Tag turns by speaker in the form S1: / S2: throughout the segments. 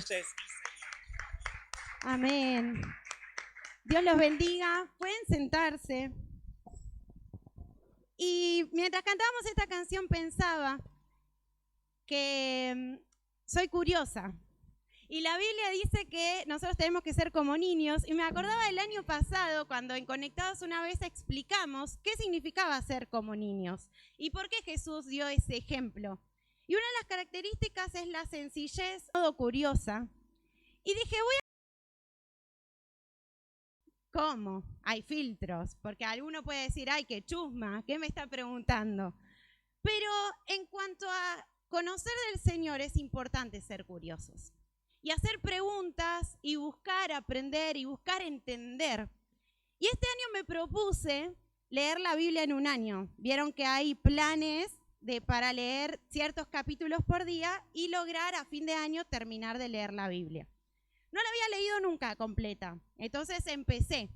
S1: Ella es mi Señor.
S2: Amén. Dios los bendiga. Pueden sentarse. Y mientras cantábamos esta canción pensaba que soy curiosa. Y la Biblia dice que nosotros tenemos que ser como niños. Y me acordaba del año pasado cuando en Conectados una vez explicamos qué significaba ser como niños y por qué Jesús dio ese ejemplo. Y una de las características es la sencillez, todo curiosa. Y dije, ¿cómo? Hay filtros, porque alguno puede decir, ay, qué chusma, ¿qué me está preguntando? Pero en cuanto a conocer del Señor es importante ser curiosos y hacer preguntas y buscar aprender y buscar entender. Y este año me propuse leer la Biblia en un año. Vieron que hay planes para leer ciertos capítulos por día y lograr a fin de año terminar de leer la Biblia. No la había leído nunca completa, entonces empecé.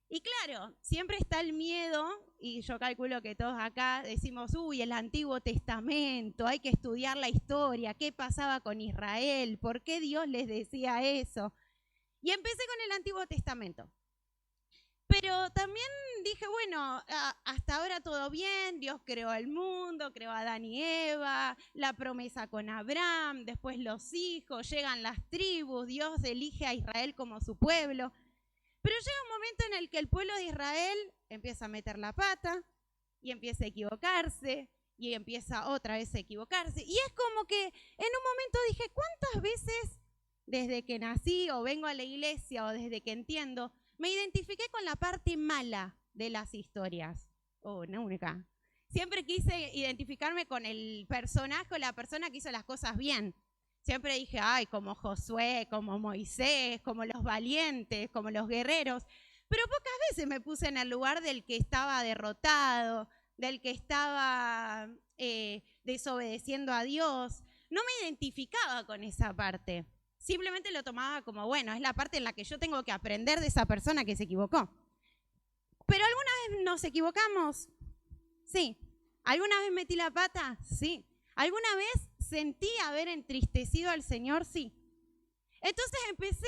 S2: Y claro, siempre está el miedo, y yo calculo que todos acá decimos, uy, el Antiguo Testamento, hay que estudiar la historia, qué pasaba con Israel, por qué Dios les decía eso. Y empecé con el Antiguo Testamento. Pero también dije, bueno, hasta ahora todo bien, Dios creó el mundo, creó a Adán y Eva, la promesa con Abraham, después los hijos, llegan las tribus, Dios elige a Israel como su pueblo. Pero llega un momento en el que el pueblo de Israel empieza a meter la pata y empieza a equivocarse y empieza otra vez a equivocarse. Y es como que en un momento dije, ¿cuántas veces desde que nací o vengo a la iglesia o desde que entiendo, me identifiqué con la parte mala de las historias? Nunca. Siempre quise identificarme con el personaje o la persona que hizo las cosas bien. Siempre dije, ay, como Josué, como Moisés, como los valientes, como los guerreros. Pero pocas veces me puse en el lugar del que estaba derrotado, del que estaba desobedeciendo a Dios. No me identificaba con esa parte. Simplemente lo tomaba como, bueno, es la parte en la que yo tengo que aprender de esa persona que se equivocó. ¿Pero alguna vez nos equivocamos? Sí. ¿Alguna vez metí la pata? Sí. ¿Alguna vez sentí haber entristecido al Señor? Sí. Entonces empecé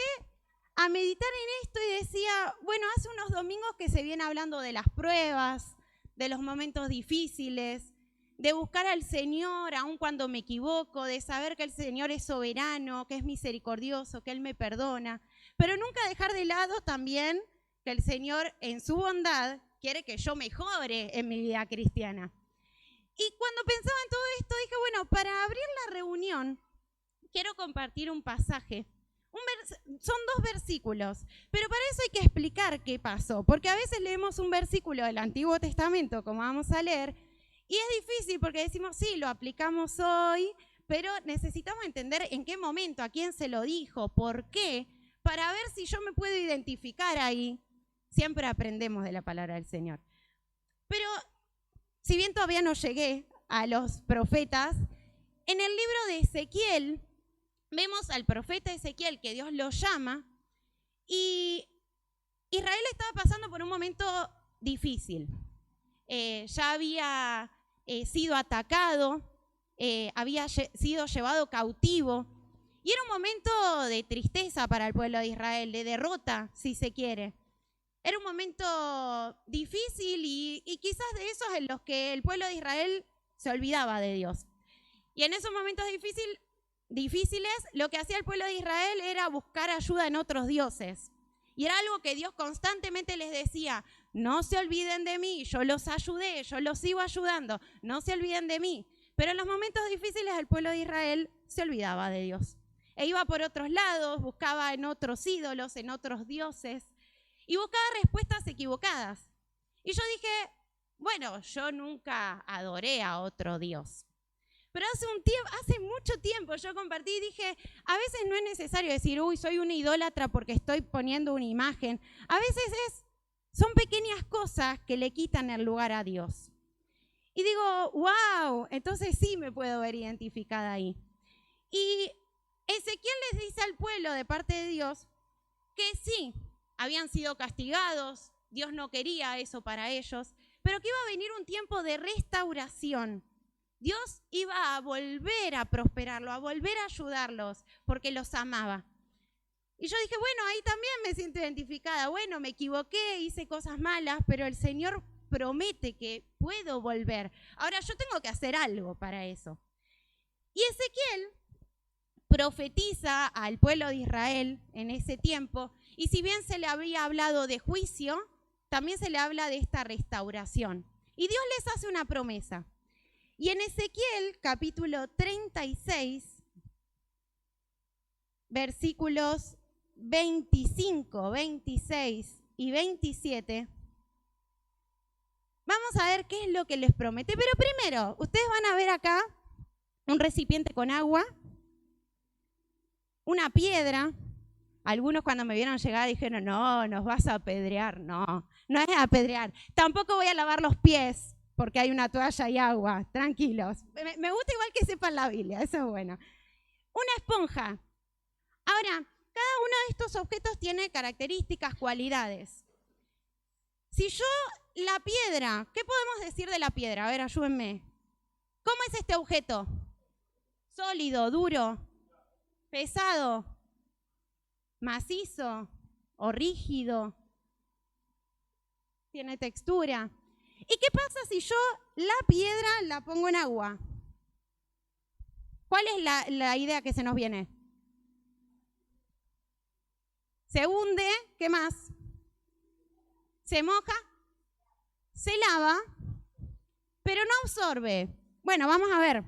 S2: a meditar en esto y decía, bueno, hace unos domingos que se viene hablando de las pruebas, de los momentos difíciles, de buscar al Señor aun cuando me equivoco, de saber que el Señor es soberano, que es misericordioso, que Él me perdona, pero nunca dejar de lado también que el Señor en su bondad quiere que yo mejore en mi vida cristiana. Y cuando pensaba en todo esto dije, bueno, para abrir la reunión quiero compartir un pasaje. Son 2 versículos, pero para eso hay que explicar qué pasó, porque a veces leemos un versículo del Antiguo Testamento, como vamos a leer, y es difícil porque decimos, sí, lo aplicamos hoy, pero necesitamos entender en qué momento, a quién se lo dijo, por qué, para ver si yo me puedo identificar ahí. Siempre aprendemos de la palabra del Señor. Pero si bien todavía no llegué a los profetas, en el libro de Ezequiel vemos al profeta Ezequiel que Dios lo llama y Israel estaba pasando por un momento difícil. Ya había sido atacado, había sido llevado cautivo y era un momento de tristeza para el pueblo de Israel, de derrota, si se quiere. Era un momento difícil y quizás de esos en los que el pueblo de Israel se olvidaba de Dios. Y en esos momentos difíciles, lo que hacía el pueblo de Israel era buscar ayuda en otros dioses. Y era algo que Dios constantemente les decía, no se olviden de mí, yo los ayudé, yo los sigo ayudando, no se olviden de mí. Pero en los momentos difíciles el pueblo de Israel se olvidaba de Dios. E iba por otros lados, buscaba en otros ídolos, en otros dioses, y buscaba respuestas equivocadas. Y yo dije, bueno, yo nunca adoré a otro Dios. Pero hace mucho tiempo yo compartí y dije, a veces no es necesario decir, uy, soy una idólatra porque estoy poniendo una imagen. A veces son pequeñas cosas que le quitan el lugar a Dios. Y digo, wow, entonces sí me puedo ver identificada ahí. Y Ezequiel les dice al pueblo de parte de Dios que sí, habían sido castigados, Dios no quería eso para ellos, pero que iba a venir un tiempo de restauración. Dios iba a volver a prosperarlo, a volver a ayudarlos, porque los amaba. Y yo dije, bueno, ahí también me siento identificada. Bueno, me equivoqué, hice cosas malas, pero el Señor promete que puedo volver. Ahora yo tengo que hacer algo para eso. Y Ezequiel profetiza al pueblo de Israel en ese tiempo, y si bien se le había hablado de juicio, también se le habla de esta restauración. Y Dios les hace una promesa. Y en Ezequiel capítulo 36, versículos 25, 26 y 27, vamos a ver qué es lo que les promete. Pero primero, ustedes van a ver acá un recipiente con agua, una piedra. Algunos cuando me vieron llegar dijeron, no, nos vas a apedrear. No, no es apedrear. Tampoco voy a lavar los pies porque hay una toalla y agua. Tranquilos. Me gusta igual que sepan la Biblia, eso es bueno. Una esponja. Ahora, cada uno de estos objetos tiene características, cualidades. Si yo, la piedra, ¿qué podemos decir de la piedra? A ver, ayúdenme. ¿Cómo es este objeto? Sólido, duro, pesado, macizo o rígido. Tiene textura. ¿Y qué pasa si yo la piedra la pongo en agua? ¿Cuál es la idea que se nos viene? Se hunde, ¿qué más? Se moja, se lava, pero no absorbe. Bueno, vamos a ver.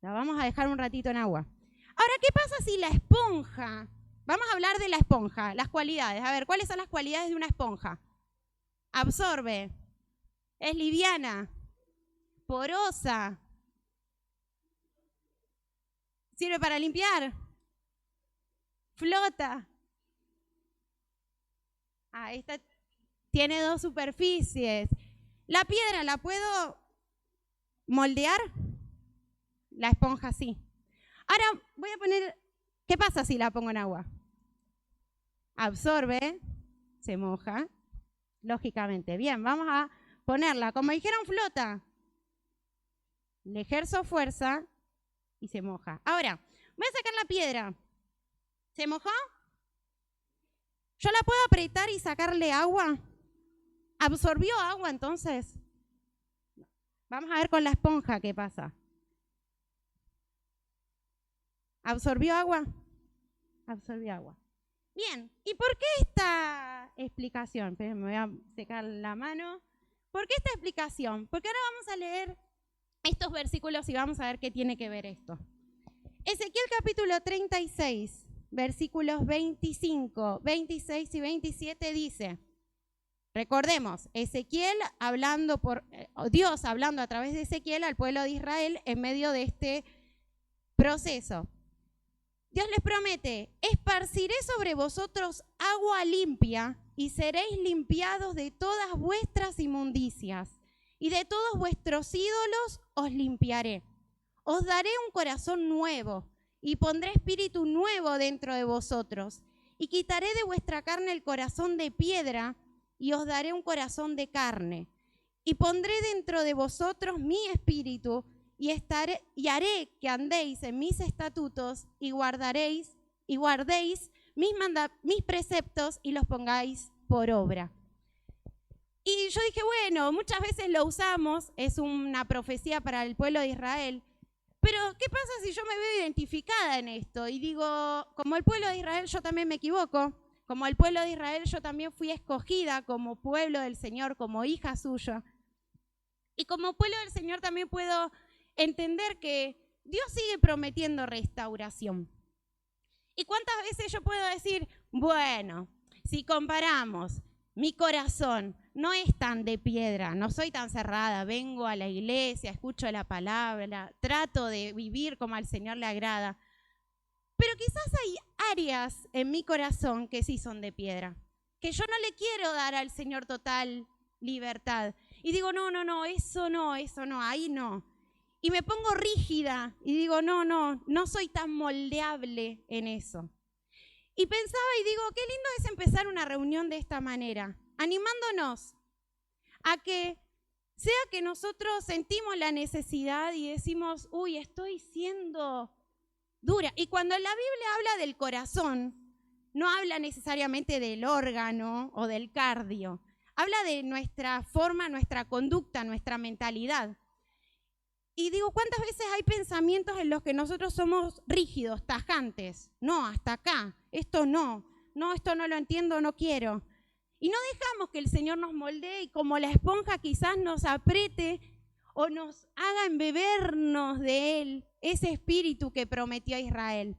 S2: La vamos a dejar un ratito en agua. Ahora, ¿qué pasa si la esponja? Vamos a hablar de la esponja, las cualidades. A ver, ¿cuáles son las cualidades de una esponja? Absorbe, es liviana, porosa, sirve para limpiar, flota. Esta tiene dos superficies. ¿La piedra la puedo moldear? La esponja sí. Ahora voy a poner, ¿qué pasa si la pongo en agua? Absorbe, se moja, lógicamente. Bien, vamos a ponerla. Como dijeron, flota. Le ejerzo fuerza y se moja. Ahora, voy a sacar la piedra. ¿Se mojó? ¿Yo la puedo apretar y sacarle agua? ¿Absorbió agua entonces? Vamos a ver con la esponja qué pasa. ¿Absorbió agua? Absorbió agua. Bien, ¿y por qué esta explicación? Me voy a secar la mano. ¿Por qué esta explicación? Porque ahora vamos a leer estos versículos y vamos a ver qué tiene que ver esto. Ezequiel capítulo 36, versículos 25, 26 y 27 dice, recordemos, Ezequiel hablando Dios hablando a través de Ezequiel al pueblo de Israel en medio de este proceso. Dios les promete, esparciré sobre vosotros agua limpia y seréis limpiados de todas vuestras inmundicias y de todos vuestros ídolos os limpiaré. Os daré un corazón nuevo y pondré espíritu nuevo dentro de vosotros y quitaré de vuestra carne el corazón de piedra y os daré un corazón de carne y pondré dentro de vosotros mi espíritu y haré que andéis en mis estatutos y guardéis mis preceptos y los pongáis por obra. Y yo dije, bueno, muchas veces lo usamos, es una profecía para el pueblo de Israel, pero ¿qué pasa si yo me veo identificada en esto? Y digo, como el pueblo de Israel yo también me equivoco, como el pueblo de Israel yo también fui escogida como pueblo del Señor, como hija suya. Y como pueblo del Señor también puedo entender que Dios sigue prometiendo restauración. ¿Y cuántas veces yo puedo decir, bueno, si comparamos, mi corazón no es tan de piedra, no soy tan cerrada, vengo a la iglesia, escucho la palabra, trato de vivir como al Señor le agrada, pero quizás hay áreas en mi corazón que sí son de piedra, que yo no le quiero dar al Señor total libertad. Y digo, no, eso no, ahí no. Y me pongo rígida y digo, no soy tan moldeable en eso. Y pensaba y digo, qué lindo es empezar una reunión de esta manera, animándonos a que sea que nosotros sentimos la necesidad y decimos, uy, estoy siendo dura. Y cuando la Biblia habla del corazón, no habla necesariamente del órgano o del cardio. Habla de nuestra forma, nuestra conducta, nuestra mentalidad. Y digo, ¿cuántas veces hay pensamientos en los que nosotros somos rígidos, tajantes? No, hasta acá, esto no, esto no lo entiendo, no quiero. Y no dejamos que el Señor nos moldee y como la esponja quizás nos apriete o nos haga embebernos de Él, ese espíritu que prometió a Israel.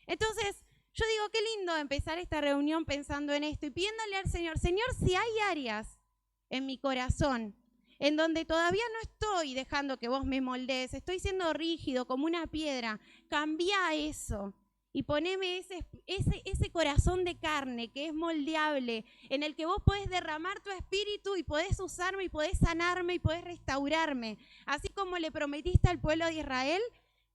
S2: Entonces, yo digo, qué lindo empezar esta reunión pensando en esto y pidiéndole al Señor, Señor, si hay áreas en mi corazón en donde todavía no estoy dejando que vos me moldees, estoy siendo rígido como una piedra, cambia eso y poneme ese corazón de carne que es moldeable, en el que vos podés derramar tu espíritu y podés usarme y podés sanarme y podés restaurarme, así como le prometiste al pueblo de Israel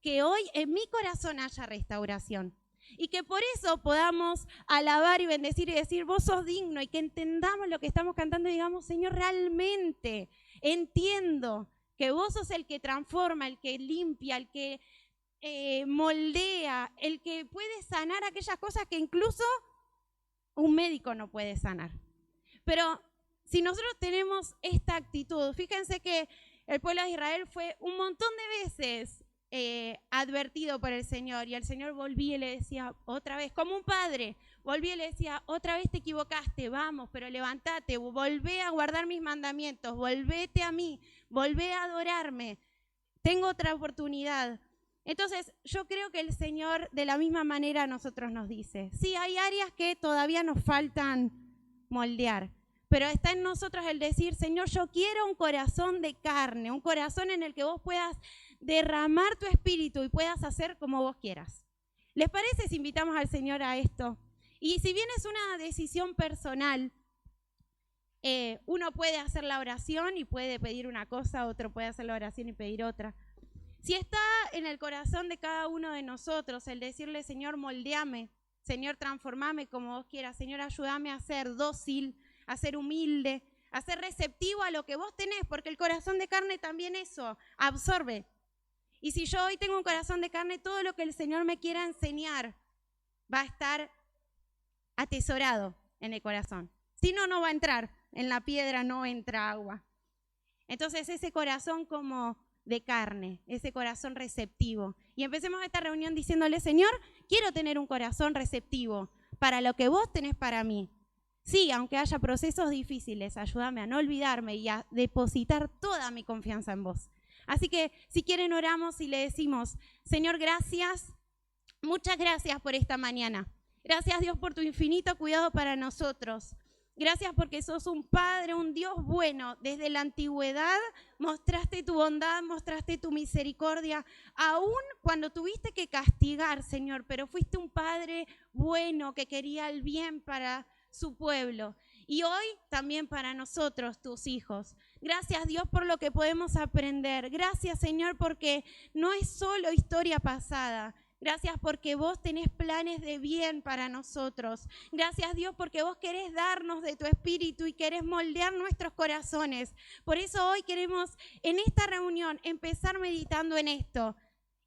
S2: que hoy en mi corazón haya restauración. Y que por eso podamos alabar y bendecir y decir, vos sos digno, y que entendamos lo que estamos cantando y digamos, Señor, realmente entiendo que vos sos el que transforma, el que limpia, el que moldea, el que puede sanar aquellas cosas que incluso un médico no puede sanar. Pero si nosotros tenemos esta actitud, fíjense que el pueblo de Israel fue un montón de veces advertido por el Señor, y el Señor volvía y le decía otra vez, como un padre, volvía y le decía, otra vez te equivocaste, vamos, pero levántate, volvé a guardar mis mandamientos, volvete a mí, volvé a adorarme, tengo otra oportunidad. Entonces, yo creo que el Señor de la misma manera a nosotros nos dice, sí, hay áreas que todavía nos faltan moldear, pero está en nosotros el decir, Señor, yo quiero un corazón de carne, un corazón en el que vos puedas derramar tu espíritu y puedas hacer como vos quieras. ¿Les parece si invitamos al Señor a esto? Y si bien es una decisión personal, uno puede hacer la oración y puede pedir una cosa, otro puede hacer la oración y pedir otra. Si está en el corazón de cada uno de nosotros el decirle, Señor, moldeame, Señor, transformame como vos quieras, Señor, ayúdame a ser dócil, a ser humilde, a ser receptivo a lo que vos tenés, porque el corazón de carne también eso absorbe. Y si yo hoy tengo un corazón de carne, todo lo que el Señor me quiera enseñar va a estar atesorado en el corazón. Si no, no va a entrar. En la piedra no entra agua. Entonces, ese corazón como de carne, ese corazón receptivo. Y empecemos esta reunión diciéndole, Señor, quiero tener un corazón receptivo para lo que vos tenés para mí. Sí, aunque haya procesos difíciles, ayúdame a no olvidarme y a depositar toda mi confianza en vos. Así que si quieren oramos y le decimos, Señor, gracias, muchas gracias por esta mañana. Gracias Dios por tu infinito cuidado para nosotros. Gracias porque sos un Padre, un Dios bueno. Desde la antigüedad mostraste tu bondad, mostraste tu misericordia, aún cuando tuviste que castigar, Señor, pero fuiste un Padre bueno que quería el bien para su pueblo. Y hoy también para nosotros, tus hijos. Gracias Dios por lo que podemos aprender. Gracias Señor porque no es solo historia pasada. Gracias porque vos tenés planes de bien para nosotros. Gracias Dios porque vos querés darnos de tu espíritu y querés moldear nuestros corazones. Por eso hoy queremos en esta reunión empezar meditando en esto.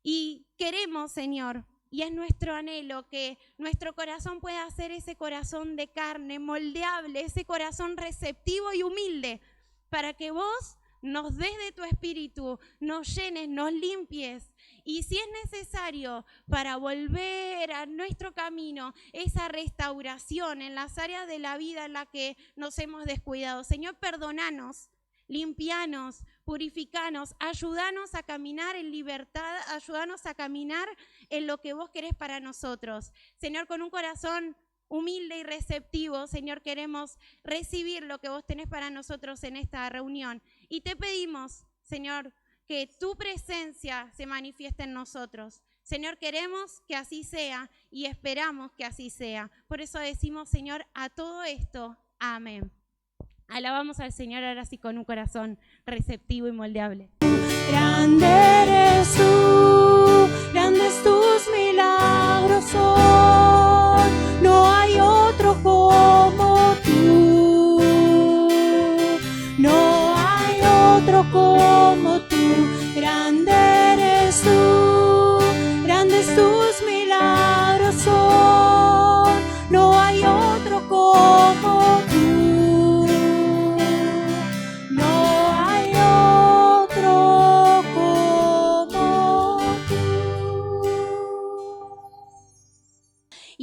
S2: Y queremos, Señor, y es nuestro anhelo que nuestro corazón pueda ser ese corazón de carne, moldeable, ese corazón receptivo y humilde, para que vos nos des de tu espíritu, nos llenes, nos limpies. Y si es necesario para volver a nuestro camino, esa restauración en las áreas de la vida en las que nos hemos descuidado. Señor, perdonanos, limpianos, purificanos, ayúdanos a caminar en libertad, ayúdanos a caminar en lo que vos querés para nosotros. Señor, con un corazón humilde y receptivo, Señor, queremos recibir lo que vos tenés para nosotros en esta reunión. Y te pedimos, Señor, que tu presencia se manifieste en nosotros. Señor, queremos que así sea y esperamos que así sea. Por eso decimos, Señor, a todo esto, amén. Alabamos al Señor ahora sí con un corazón receptivo y moldeable.
S3: Grande eres tú, grandes tus milagros son, no hay otro como tú, no hay otro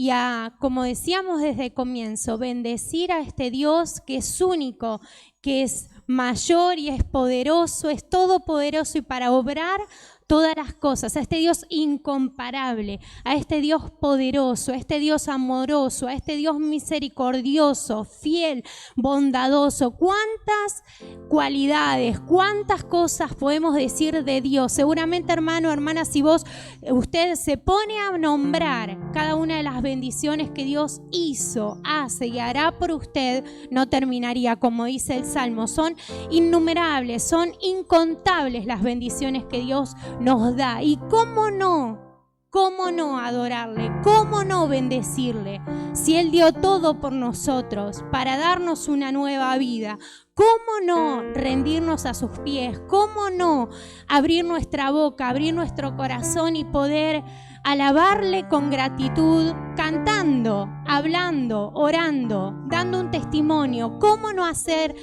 S3: y a, como decíamos desde el comienzo, bendecir a este Dios que es único, que es mayor y es poderoso, es todopoderoso y para obrar todas las cosas, a este Dios incomparable, a este Dios poderoso, a este Dios amoroso, a este Dios misericordioso, fiel, bondadoso. ¿Cuántas cualidades, cuántas cosas podemos decir de Dios? Seguramente, hermano, hermana, si usted se pone a nombrar cada una de las bendiciones que Dios hizo, hace y hará por usted, no terminaría. Como dice el Salmo, son innumerables, son incontables las bendiciones que Dios nos da. ¿Y cómo no adorarle? ¿Cómo no bendecirle? Si Él dio todo por nosotros para darnos una nueva vida, ¿cómo no rendirnos a sus pies? ¿Cómo no abrir nuestra boca, abrir nuestro corazón y poder alabarle con gratitud, cantando, hablando, orando, dando un testimonio? ¿Cómo no hacer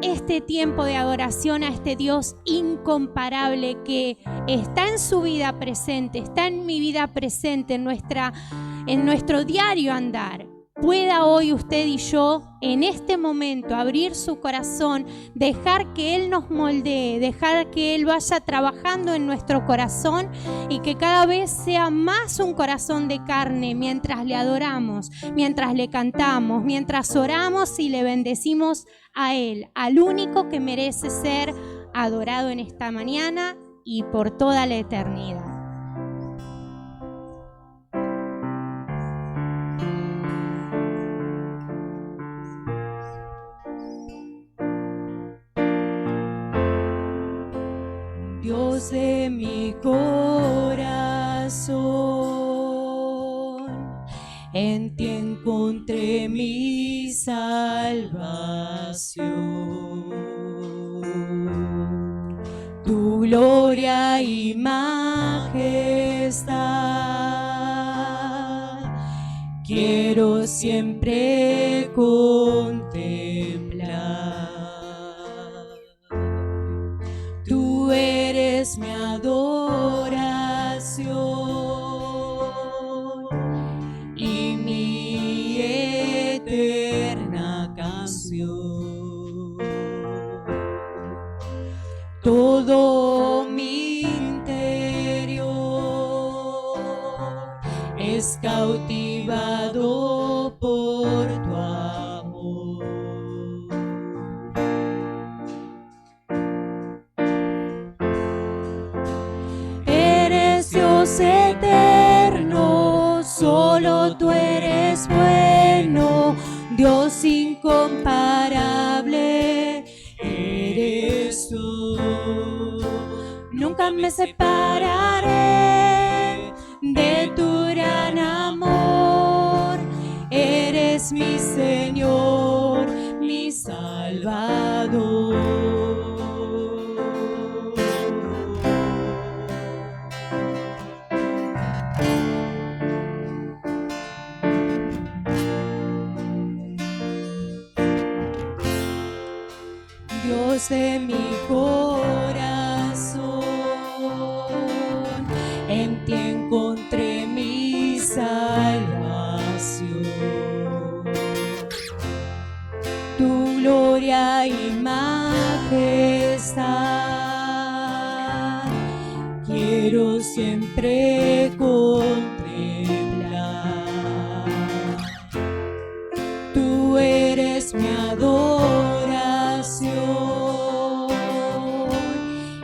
S3: este tiempo de adoración a este Dios incomparable que está en su vida presente, está en mi vida presente, en nuestro diario andar? Pueda hoy usted y yo en este momento abrir su corazón, dejar que Él nos moldee, dejar que Él vaya trabajando en nuestro corazón y que cada vez sea más un corazón de carne mientras le adoramos, mientras le cantamos, mientras oramos y le bendecimos a Él, al único que merece ser adorado en esta mañana y por toda la eternidad. Dios de mi corazón, en ti encontré mi salvación. Tu gloria y majestad quiero siempre contemplar. Tú eres mi adoración y mi eterna canción. Todo mi interior es cautivado por tu amor. Eres Dios eterno, solo tú eres bueno, Dios incomparable eres tú. Nunca me separaré de tu gran amor. Eres mi Señor, mi Salvador. Dios de mi corazón, en ti encontré mi salvación. Tu gloria y majestad quiero siempre contemplar. Tú eres mi adoración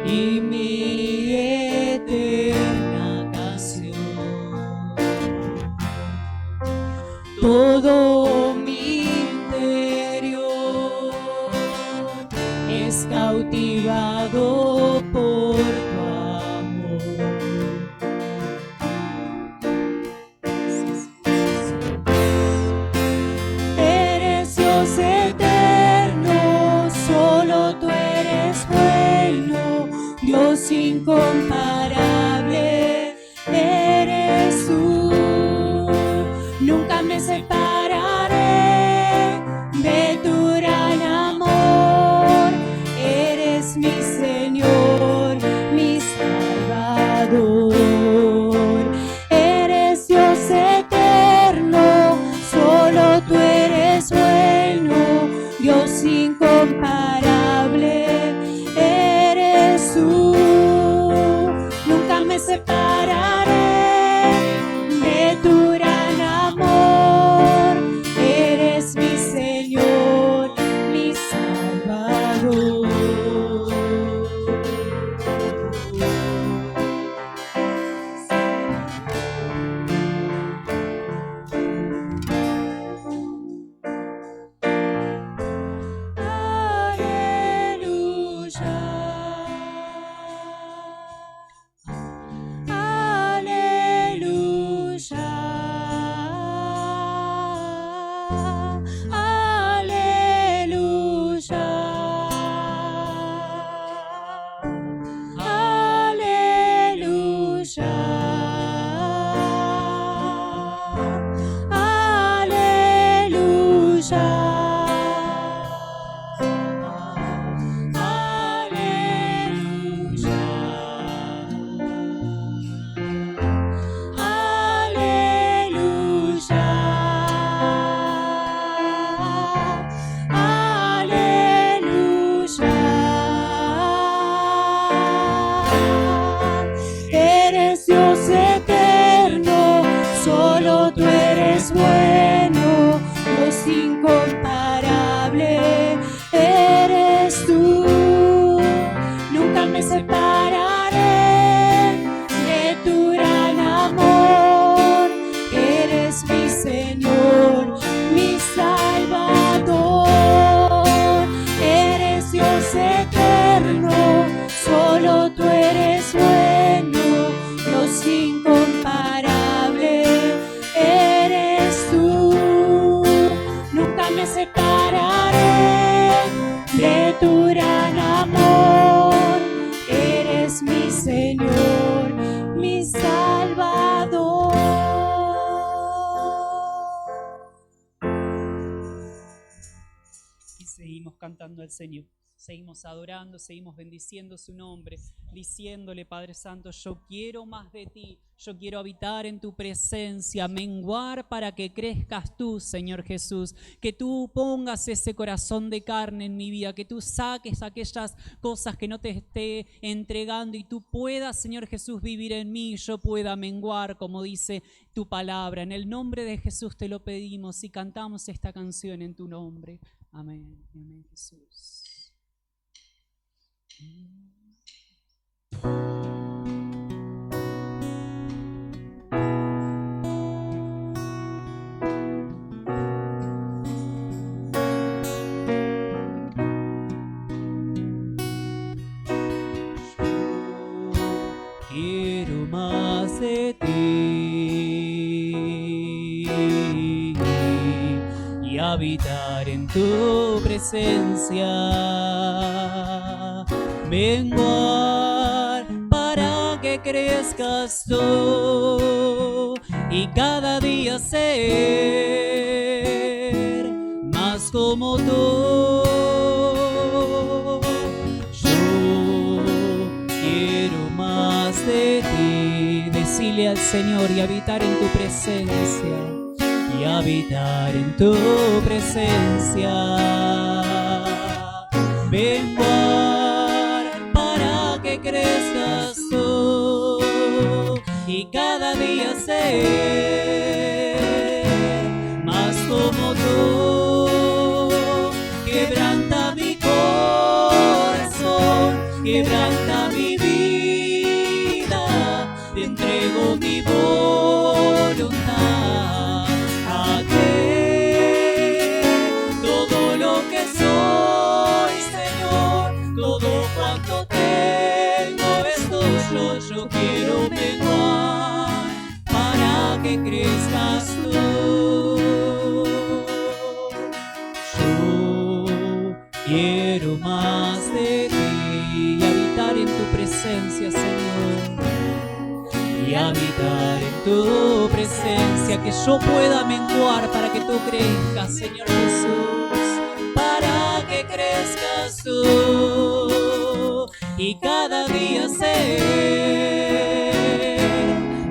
S3: y mi eterna canción. Todo mi interior es cautivado por tu amor. Eres Dios eterno, solo tú eres bueno, Dios incomparable eres tú. Nunca me separaré de tu gran amor. Eres mi Señor, mi Salvador. Eres Dios eterno, separaré de tu gran amor. Eres mi Señor, mi Salvador. Eres Dios eterno, solo tú eres bueno, Dios incomparable eres tú. Nunca me separaré de tu gran amor. Eres mi Señor, mi Salvador. Eres Dios eterno, solo tú eres bueno, Dios incomparable eres tú. Nunca me separaré de tu gran amor. Eres mi Señor, mi Salvador.
S4: Y seguimos cantando al Señor, seguimos adorando, seguimos bendiciendo su nombre, diciéndole: Padre Santo, yo quiero más de ti, yo quiero habitar en tu presencia, menguar para que crezcas tú, Señor Jesús, que tú pongas ese corazón de carne en mi vida, que tú saques aquellas cosas que no te esté entregando y tú puedas, Señor Jesús, vivir en mí, yo pueda menguar, como dice tu palabra. En el nombre de Jesús te lo pedimos y cantamos esta canción en tu nombre. Amén, amén, Jesús. Quiero más de ti y habitar en tu presencia, menguar para que crezcas tú y cada día ser más como tú. De ti, decirle al Señor y habitar en tu presencia, y habitar en tu presencia, menguar para que crezcas tú y cada día ser más como tú. Quebranta mi corazón, quebranta mi vida, te entrego mi voluntad a ti, todo lo que soy, Señor, todo cuanto tengo es tuyo. Yo quiero menguar para que crezcas tú. Yo quiero más de ti y habitar en tu presencia, Señor, y habitar en tu presencia, que yo pueda menguar para que tú crezcas, Señor Jesús, para que crezcas tú y cada día ser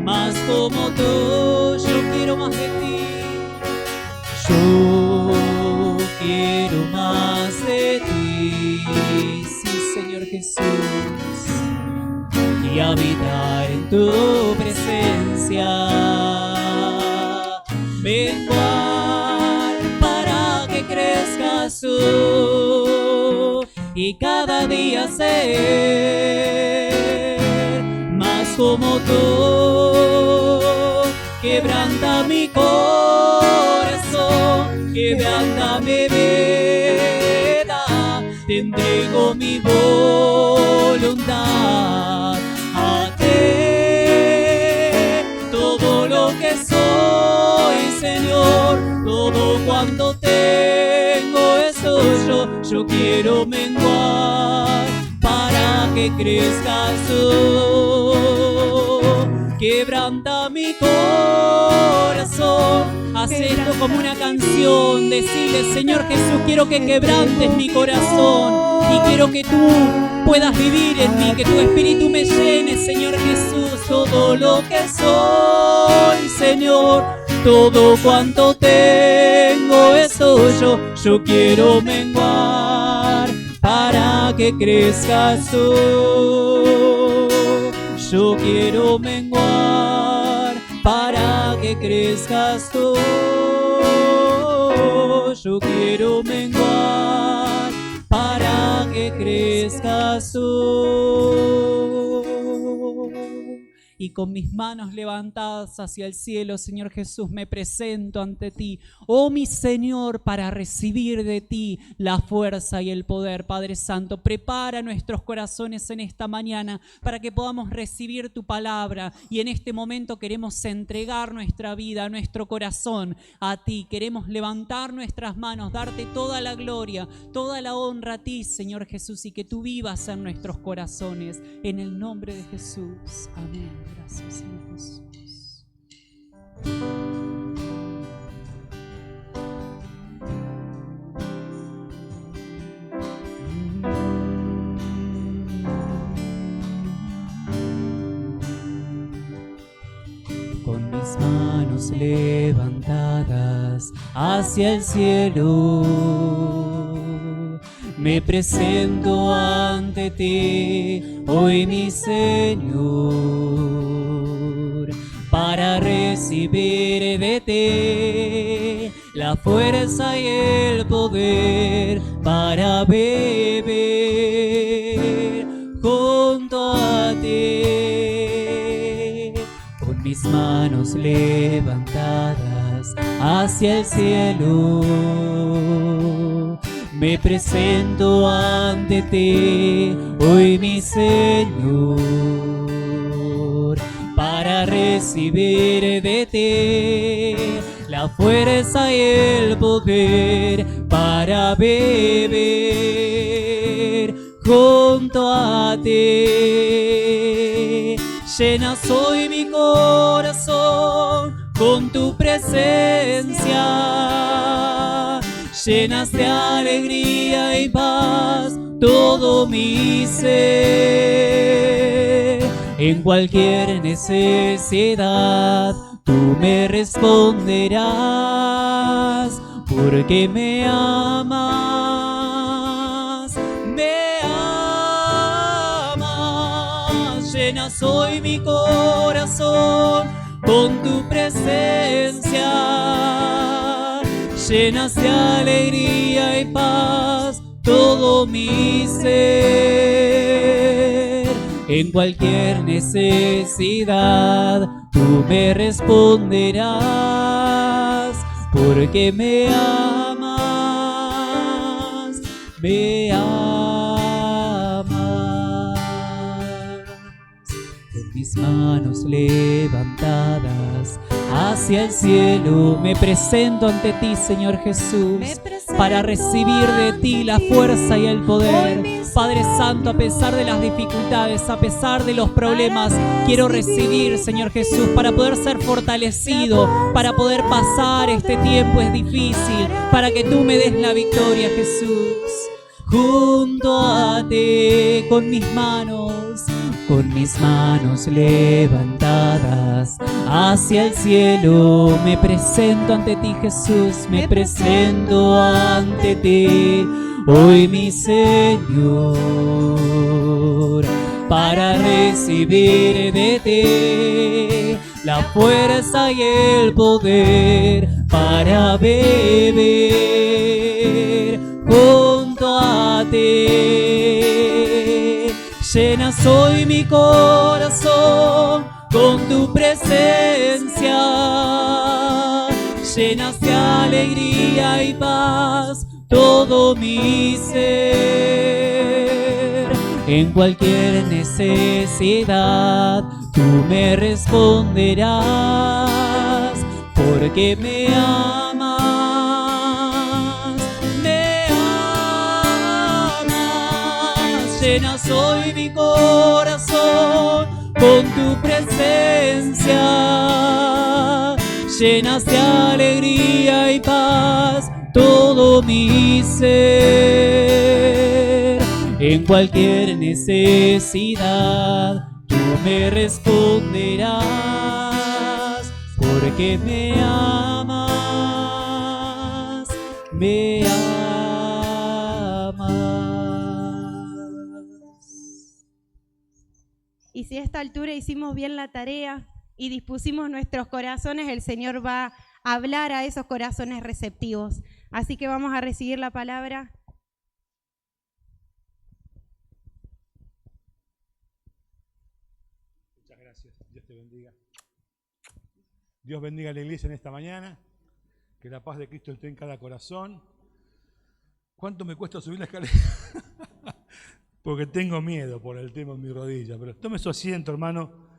S4: más como tú. Yo quiero más de ti, yo quiero más de ti, sí, Señor Jesús, y habitar en tu presencia. Menguar para que crezcas tú y cada día ser más como tú. Quebranta mi corazón, quebranta mi vida, te entrego mi voluntad a ti. Todo lo que soy, Señor, todo cuanto tengo es tuyo. Yo quiero menguar para que crezcas tú. Quebranta mi corazón. Haz esto como una canción. Decile: Señor Jesús, quiero que quebrantes mi corazón y quiero que tú puedas vivir en mí, que tu espíritu me llene, Señor Jesús. Todo lo que soy, Señor, todo cuanto tengo es tuyo. Yo quiero menguar para que crezcas tú. Yo quiero menguar para que crezcas tú. Yo quiero menguar para que crezcas tú. Y con mis manos levantadas hacia el cielo, Señor Jesús, me presento ante ti, oh mi Señor, para recibir de ti la fuerza y el poder. Padre Santo, prepara nuestros corazones en esta mañana para que podamos recibir tu palabra, y en este momento queremos entregar nuestra vida, nuestro corazón a ti. Queremos levantar nuestras manos, darte toda la gloria, toda la honra a ti, Señor Jesús, y que tú vivas en nuestros corazones. En el nombre de Jesús. Amén. Gracias, Señor Jesús. Con mis manos levantadas hacia el cielo, me presento ante ti, hoy mi Señor, para recibir de ti la fuerza y el poder para beber junto a ti. Con mis manos levantadas hacia el cielo, me presento ante ti, hoy mi Señor, para recibir de ti la fuerza y el poder para beber junto a ti. Llenas hoy mi corazón con tu presencia, llenas de alegría y paz todo mi ser. En cualquier necesidad tú me responderás, porque me amas, me amas. Llenas hoy mi corazón con tu presencia, llenas de alegría y paz todo mi ser. En cualquier necesidad tú me responderás, porque me amas, me amas. Con mis manos levantadas hacia el cielo, me presento ante ti, Señor Jesús, para recibir de ti la fuerza y el poder. Padre Santo, a pesar de las dificultades, a pesar de los problemas, quiero recibir, Señor Jesús, para poder ser fortalecido, para poder pasar este tiempo es difícil, para que tú me des la victoria, Jesús. Junto a ti, con mis manos levantadas hacia el cielo, me presento ante ti, Jesús, me presento ante ti, hoy mi Señor, para recibir de ti la fuerza y el poder para vivir junto a ti. Llenas hoy mi corazón con tu presencia, llenas de alegría y paz todo mi ser. En cualquier necesidad tú me responderás, porque me amas, me amas. Llenas hoy mi corazón con tu presencia, llenas de alegría y paz todo mi ser. En cualquier necesidad tú me responderás, porque me amas, me amas.
S2: Y si a esta altura hicimos bien la tarea y dispusimos nuestros corazones, el Señor va a hablar a esos corazones receptivos. Así que vamos a recibir la palabra.
S5: Muchas gracias. Dios te bendiga. Dios bendiga a la iglesia en esta mañana. Que la paz de Cristo esté en cada corazón. ¿Cuánto me cuesta subir la escalera? Porque tengo miedo por el tema de mi rodilla. Pero tome su asiento, hermano.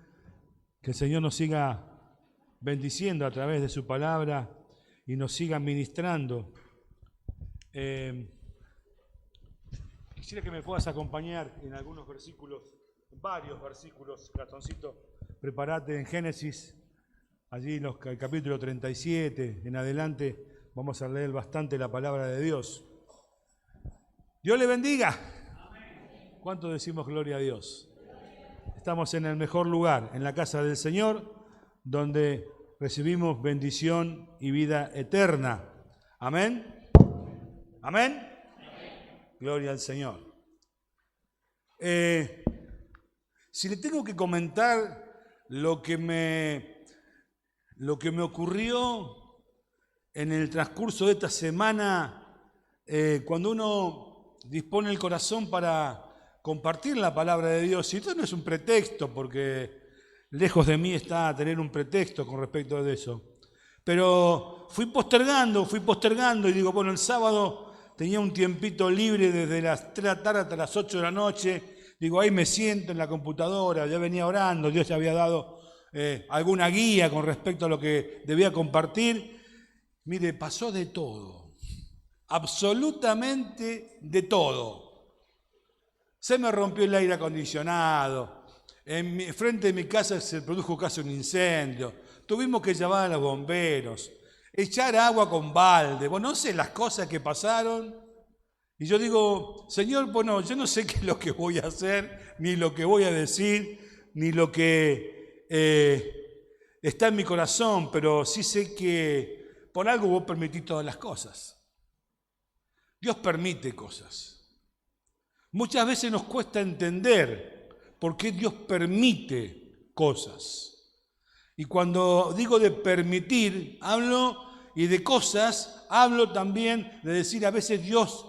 S5: Que el Señor nos siga bendiciendo a través de su palabra y nos siga ministrando. Quisiera que me puedas acompañar en algunos versículos, varios versículos. Gastoncito, prepárate en Génesis, allí en el capítulo 37, en adelante vamos a leer bastante la palabra de Dios. Dios le bendiga. ¿Cuánto decimos gloria a Dios? Estamos en el mejor lugar, en la casa del Señor, donde recibimos bendición y vida eterna. Amén. Amén. Gloria al Señor. Si le tengo que comentar lo que me ocurrió en el transcurso de esta semana, cuando uno dispone el corazón para compartir la palabra de Dios, y esto no es un pretexto, porque lejos de mí está tener un pretexto con respecto a eso, pero fui postergando y digo, bueno, el sábado tenía un tiempito libre desde las 3 de la tarde hasta las 8 de la noche. Digo, ahí me siento en la computadora, ya venía orando, Dios ya había dado alguna guía con respecto a lo que debía compartir. Mire, pasó de todo, absolutamente de todo. Se me rompió el aire acondicionado, frente de mi casa se produjo casi un incendio, tuvimos que llamar a los bomberos, echar agua con balde, bueno, no sé las cosas que pasaron. Y yo digo, Señor, bueno, yo no sé qué es lo que voy a hacer, ni lo que voy a decir, ni lo que está en mi corazón, pero sí sé que por algo vos permitís todas las cosas. Dios permite cosas. Muchas veces nos cuesta entender por qué Dios permite cosas. Y cuando digo de permitir, hablo y de cosas, hablo también de decir a veces Dios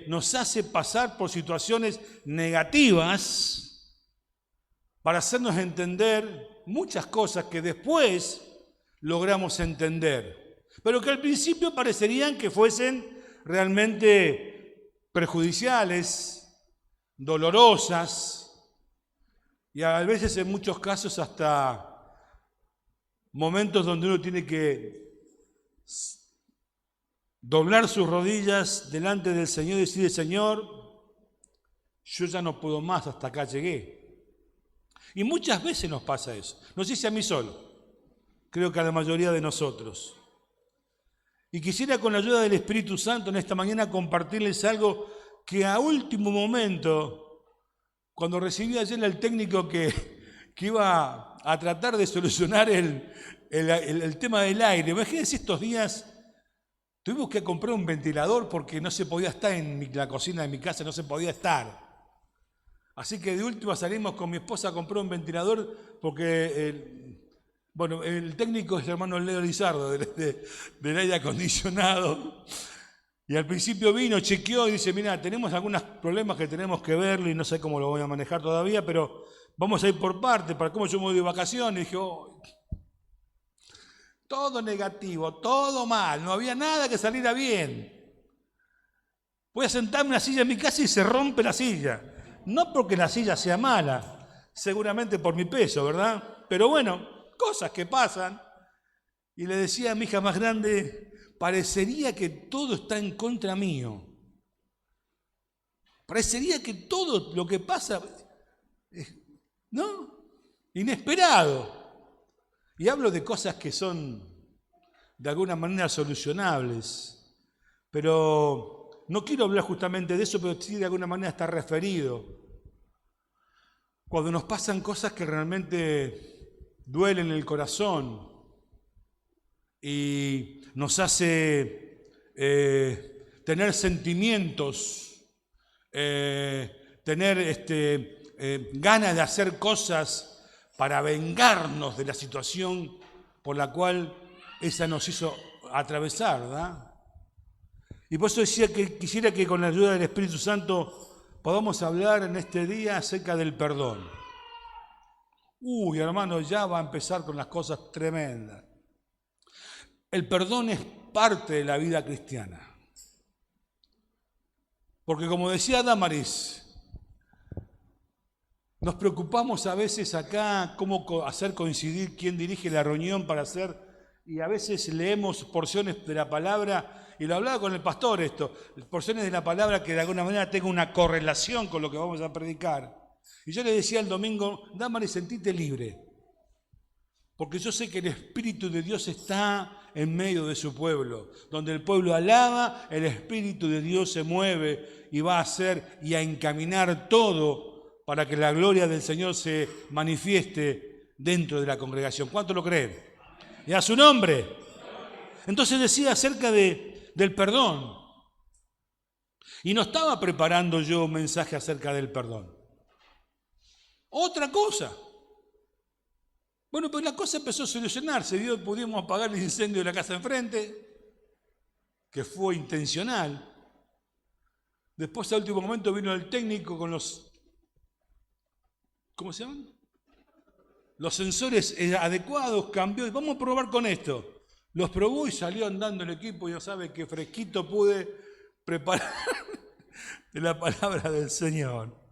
S5: nos hace pasar por situaciones negativas para hacernos entender muchas cosas que después logramos entender, pero que al principio parecerían que fuesen realmente perjudiciales, dolorosas y a veces en muchos casos hasta momentos donde uno tiene que doblar sus rodillas delante del Señor y decir, Señor, yo ya no puedo más, hasta acá llegué. Y muchas veces nos pasa eso. No sé si a mí solo, creo que a la mayoría de nosotros. Y quisiera con la ayuda del Espíritu Santo en esta mañana compartirles algo que a último momento, cuando recibí ayer al técnico que iba a tratar de solucionar el tema del aire, imagínense estos días. Tuvimos que comprar un ventilador porque no se podía estar en la cocina de mi casa, no se podía estar. Así que de última salimos con mi esposa a comprar un ventilador porque el técnico es el hermano Leo Lizardo del aire acondicionado. Y al principio vino, chequeó y dice, mira, tenemos algunos problemas que tenemos que verlo y no sé cómo lo voy a manejar todavía, pero vamos a ir por parte, para cómo yo me voy de vacaciones. Y dije, todo negativo, todo mal, no había nada que saliera bien. Voy a sentarme en una silla en mi casa y se rompe la silla. No porque la silla sea mala, seguramente por mi peso, ¿verdad? Pero bueno, cosas que pasan. Y le decía a mi hija más grande, parecería que todo está en contra mío. Parecería que todo lo que pasa, ¿no? Inesperado. Y hablo de cosas que son de alguna manera solucionables. Pero no quiero hablar justamente de eso, pero sí de alguna manera está referido. Cuando nos pasan cosas que realmente duelen el corazón y nos hace tener sentimientos, tener ganas de hacer cosas para vengarnos de la situación por la cual esa nos hizo atravesar, ¿verdad? Y por eso decía que quisiera que con la ayuda del Espíritu Santo podamos hablar en este día acerca del perdón. Uy, hermano, ya va a empezar con las cosas tremendas. El perdón es parte de la vida cristiana. Porque como decía Damaris, nos preocupamos a veces acá cómo hacer coincidir quién dirige la reunión para hacer, y a veces leemos porciones de la palabra, y lo hablaba con el pastor esto, porciones de la palabra que de alguna manera tengan una correlación con lo que vamos a predicar. Y yo le decía el domingo, Damaris, sentite libre. Porque yo sé que el Espíritu de Dios está en medio de su pueblo. Donde el pueblo alaba, el Espíritu de Dios se mueve y va a hacer y a encaminar todo para que la gloria del Señor se manifieste dentro de la congregación. ¿Cuánto lo creen? Y a su nombre. Entonces decía acerca del perdón. Y no estaba preparando yo un mensaje acerca del perdón. Otra cosa. Bueno, pues la cosa empezó a solucionarse. Pudimos apagar el incendio de la casa enfrente, que fue intencional. Después, a último momento, vino el técnico con los... ¿Cómo se llaman? Los sensores adecuados, cambió. Vamos a probar con esto. Los probó y salió andando el equipo. Ya sabe que fresquito pude preparar de la palabra del Señor.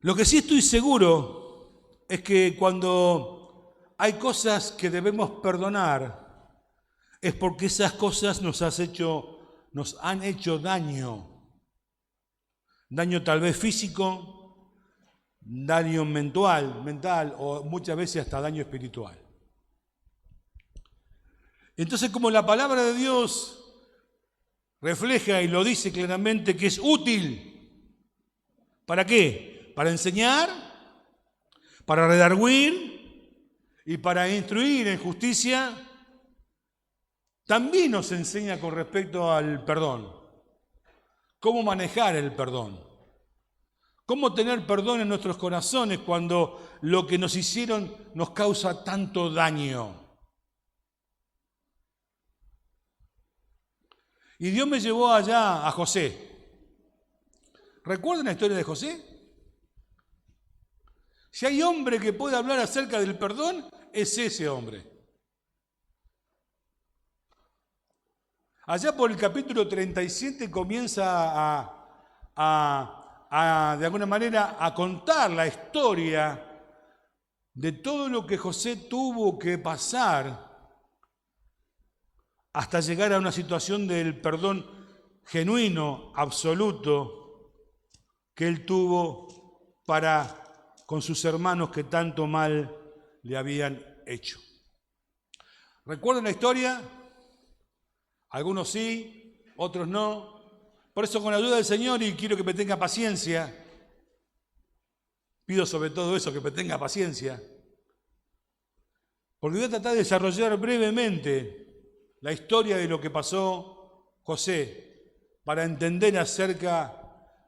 S5: Lo que sí estoy seguro es que cuando hay cosas que debemos perdonar, es porque esas cosas nos han hecho daño. Daño tal vez físico, daño mental o muchas veces hasta daño espiritual. Entonces, como la palabra de Dios refleja y lo dice claramente que es útil, ¿para qué? Para enseñar, para redarguir y para instruir en justicia, también nos enseña con respecto al perdón. Cómo manejar el perdón. Cómo tener perdón en nuestros corazones cuando lo que nos hicieron nos causa tanto daño. Y Dios me llevó allá a José. ¿Recuerdan la historia de José? Si hay hombre que puede hablar acerca del perdón, es ese hombre. Allá por el capítulo 37 comienza de alguna manera a contar la historia de todo lo que José tuvo que pasar hasta llegar a una situación del perdón genuino, absoluto, que él tuvo para con sus hermanos que tanto mal le habían hecho. ¿Recuerdan la historia? Algunos sí, otros no. Por eso, con la ayuda del Señor, y quiero que me tenga paciencia, pido sobre todo eso, que me tenga paciencia, porque voy a tratar de desarrollar brevemente la historia de lo que pasó José, para entender acerca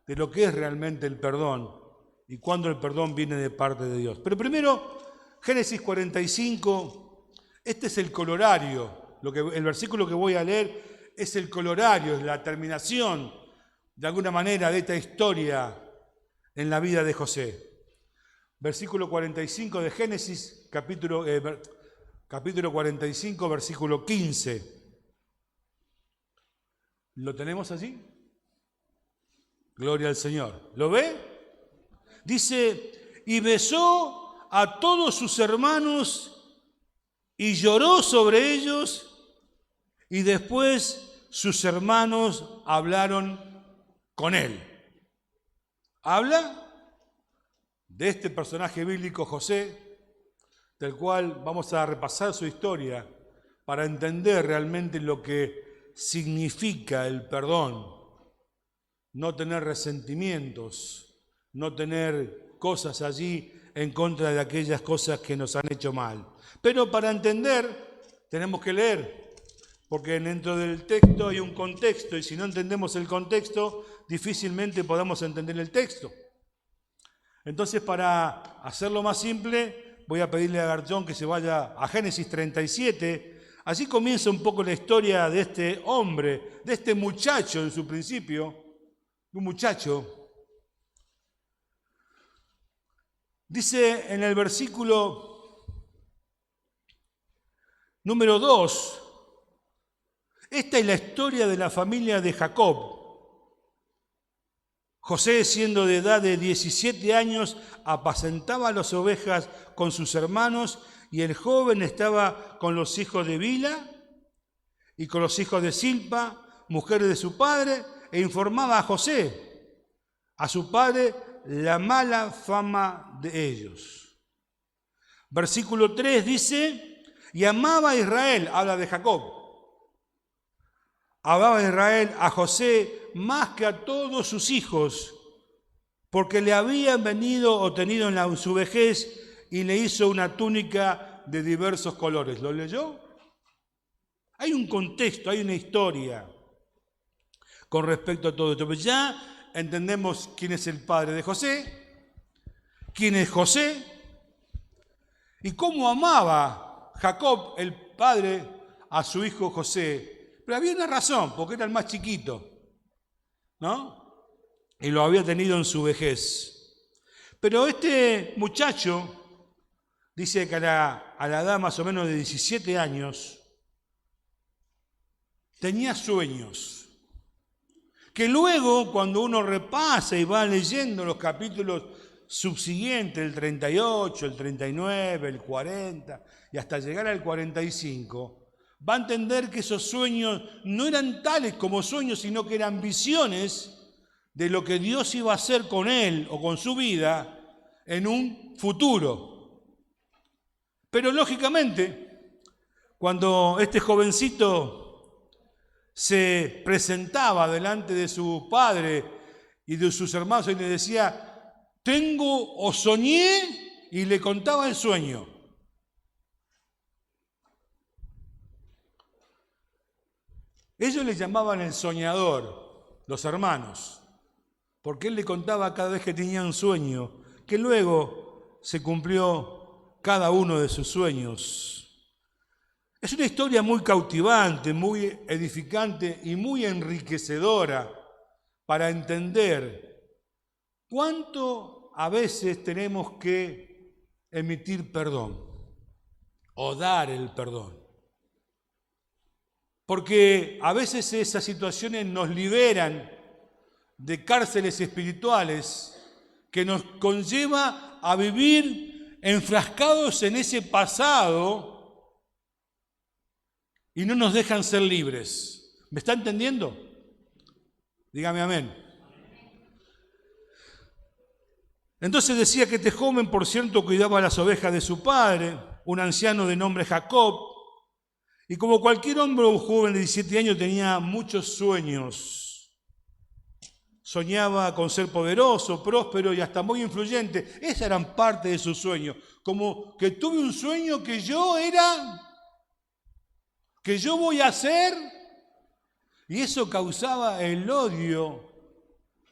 S5: de lo que es realmente el perdón y cuándo el perdón viene de parte de Dios. Pero primero, Génesis 45, este es el colorario. El versículo que voy a leer es el colorario, es la terminación, de alguna manera, de esta historia en la vida de José. Versículo 45 de Génesis, capítulo 45, versículo 15. ¿Lo tenemos allí? Gloria al Señor. ¿Lo ve? Dice, y besó a todos sus hermanos y lloró sobre ellos, y después sus hermanos hablaron con él. Habla de este personaje bíblico José, del cual vamos a repasar su historia para entender realmente lo que significa el perdón. No tener resentimientos, no tener cosas allí en contra de aquellas cosas que nos han hecho mal. Pero para entender tenemos que leer, porque dentro del texto hay un contexto y si no entendemos el contexto, difícilmente podamos entender el texto. Entonces, para hacerlo más simple, voy a pedirle a Garchón que se vaya a Génesis 37. Así comienza un poco la historia de este hombre, de este muchacho en su principio, un muchacho. Dice en el versículo número 2, esta es la historia de la familia de Jacob. José, siendo de edad de 17 años, apacentaba las ovejas con sus hermanos, y el joven estaba con los hijos de Bilha y con los hijos de Silpa, mujer de su padre, e informaba a José, a su padre, la mala fama de ellos. Versículo 3 dice, y amaba a Israel, habla de Jacob, amaba a Israel a José más que a todos sus hijos, porque le habían venido o tenido en su vejez, y le hizo una túnica de diversos colores. ¿Lo leyó? Hay un contexto, hay una historia con respecto a todo esto. Pero ya entendemos quién es el padre de José, quién es José, y cómo amaba Jacob, el padre, a su hijo José. Pero había una razón, porque era el más chiquito, ¿no? Y lo había tenido en su vejez. Pero este muchacho, dice que a la edad más o menos de 17 años, tenía sueños, que luego cuando uno repasa y va leyendo los capítulos subsiguientes, el 38, el 39, el 40, y hasta llegar al 45, va a entender que esos sueños no eran tales como sueños, sino que eran visiones de lo que Dios iba a hacer con él o con su vida en un futuro. Pero lógicamente, cuando este jovencito se presentaba delante de su padre y de sus hermanos y le decía, tengo o soñé, y le contaba el sueño. Ellos le llamaban el soñador, los hermanos, porque él le contaba cada vez que tenía un sueño, que luego se cumplió cada uno de sus sueños. Es una historia muy cautivante, muy edificante y muy enriquecedora para entender cuánto a veces tenemos que emitir perdón o dar el perdón. Porque a veces esas situaciones nos liberan de cárceles espirituales que nos conlleva a vivir enfrascados en ese pasado y no nos dejan ser libres. ¿Me está entendiendo? Dígame amén. Entonces decía que este joven, por cierto, cuidaba las ovejas de su padre, un anciano de nombre Jacob, y como cualquier hombre o joven de 17 años tenía muchos sueños. Soñaba con ser poderoso, próspero y hasta muy influyente. Esas eran parte de sus sueños. Como que tuve un sueño que yo voy a ser. Y eso causaba el odio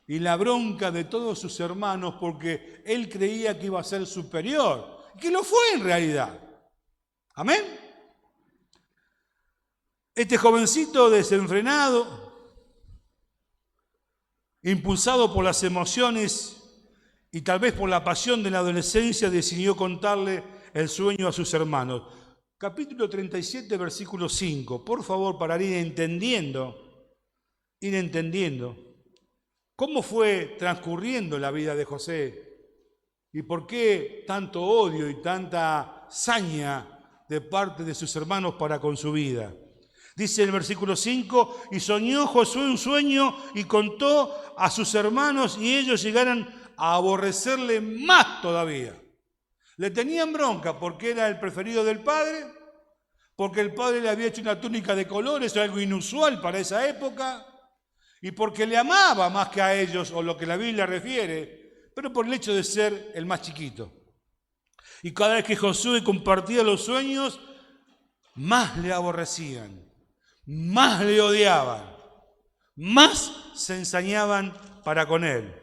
S5: y la bronca de todos sus hermanos porque él creía que iba a ser superior, que lo fue en realidad. Amén. Este jovencito desenfrenado, impulsado por las emociones y tal vez por la pasión de la adolescencia, decidió contarle el sueño a sus hermanos. Capítulo 37, versículo 5. Por favor, para ir entendiendo cómo fue transcurriendo la vida de José y por qué tanto odio y tanta saña de parte de sus hermanos para con su vida. Dice el versículo 5, y soñó Josué un sueño y contó a sus hermanos y ellos llegaron a aborrecerle más todavía. Le tenían bronca porque era el preferido del padre, porque el padre le había hecho una túnica de colores, algo inusual para esa época, y porque le amaba más que a ellos, o lo que la Biblia refiere, pero por el hecho de ser el más chiquito. Y cada vez que Josué compartía los sueños, más le aborrecían, más le odiaban, más se ensañaban para con él.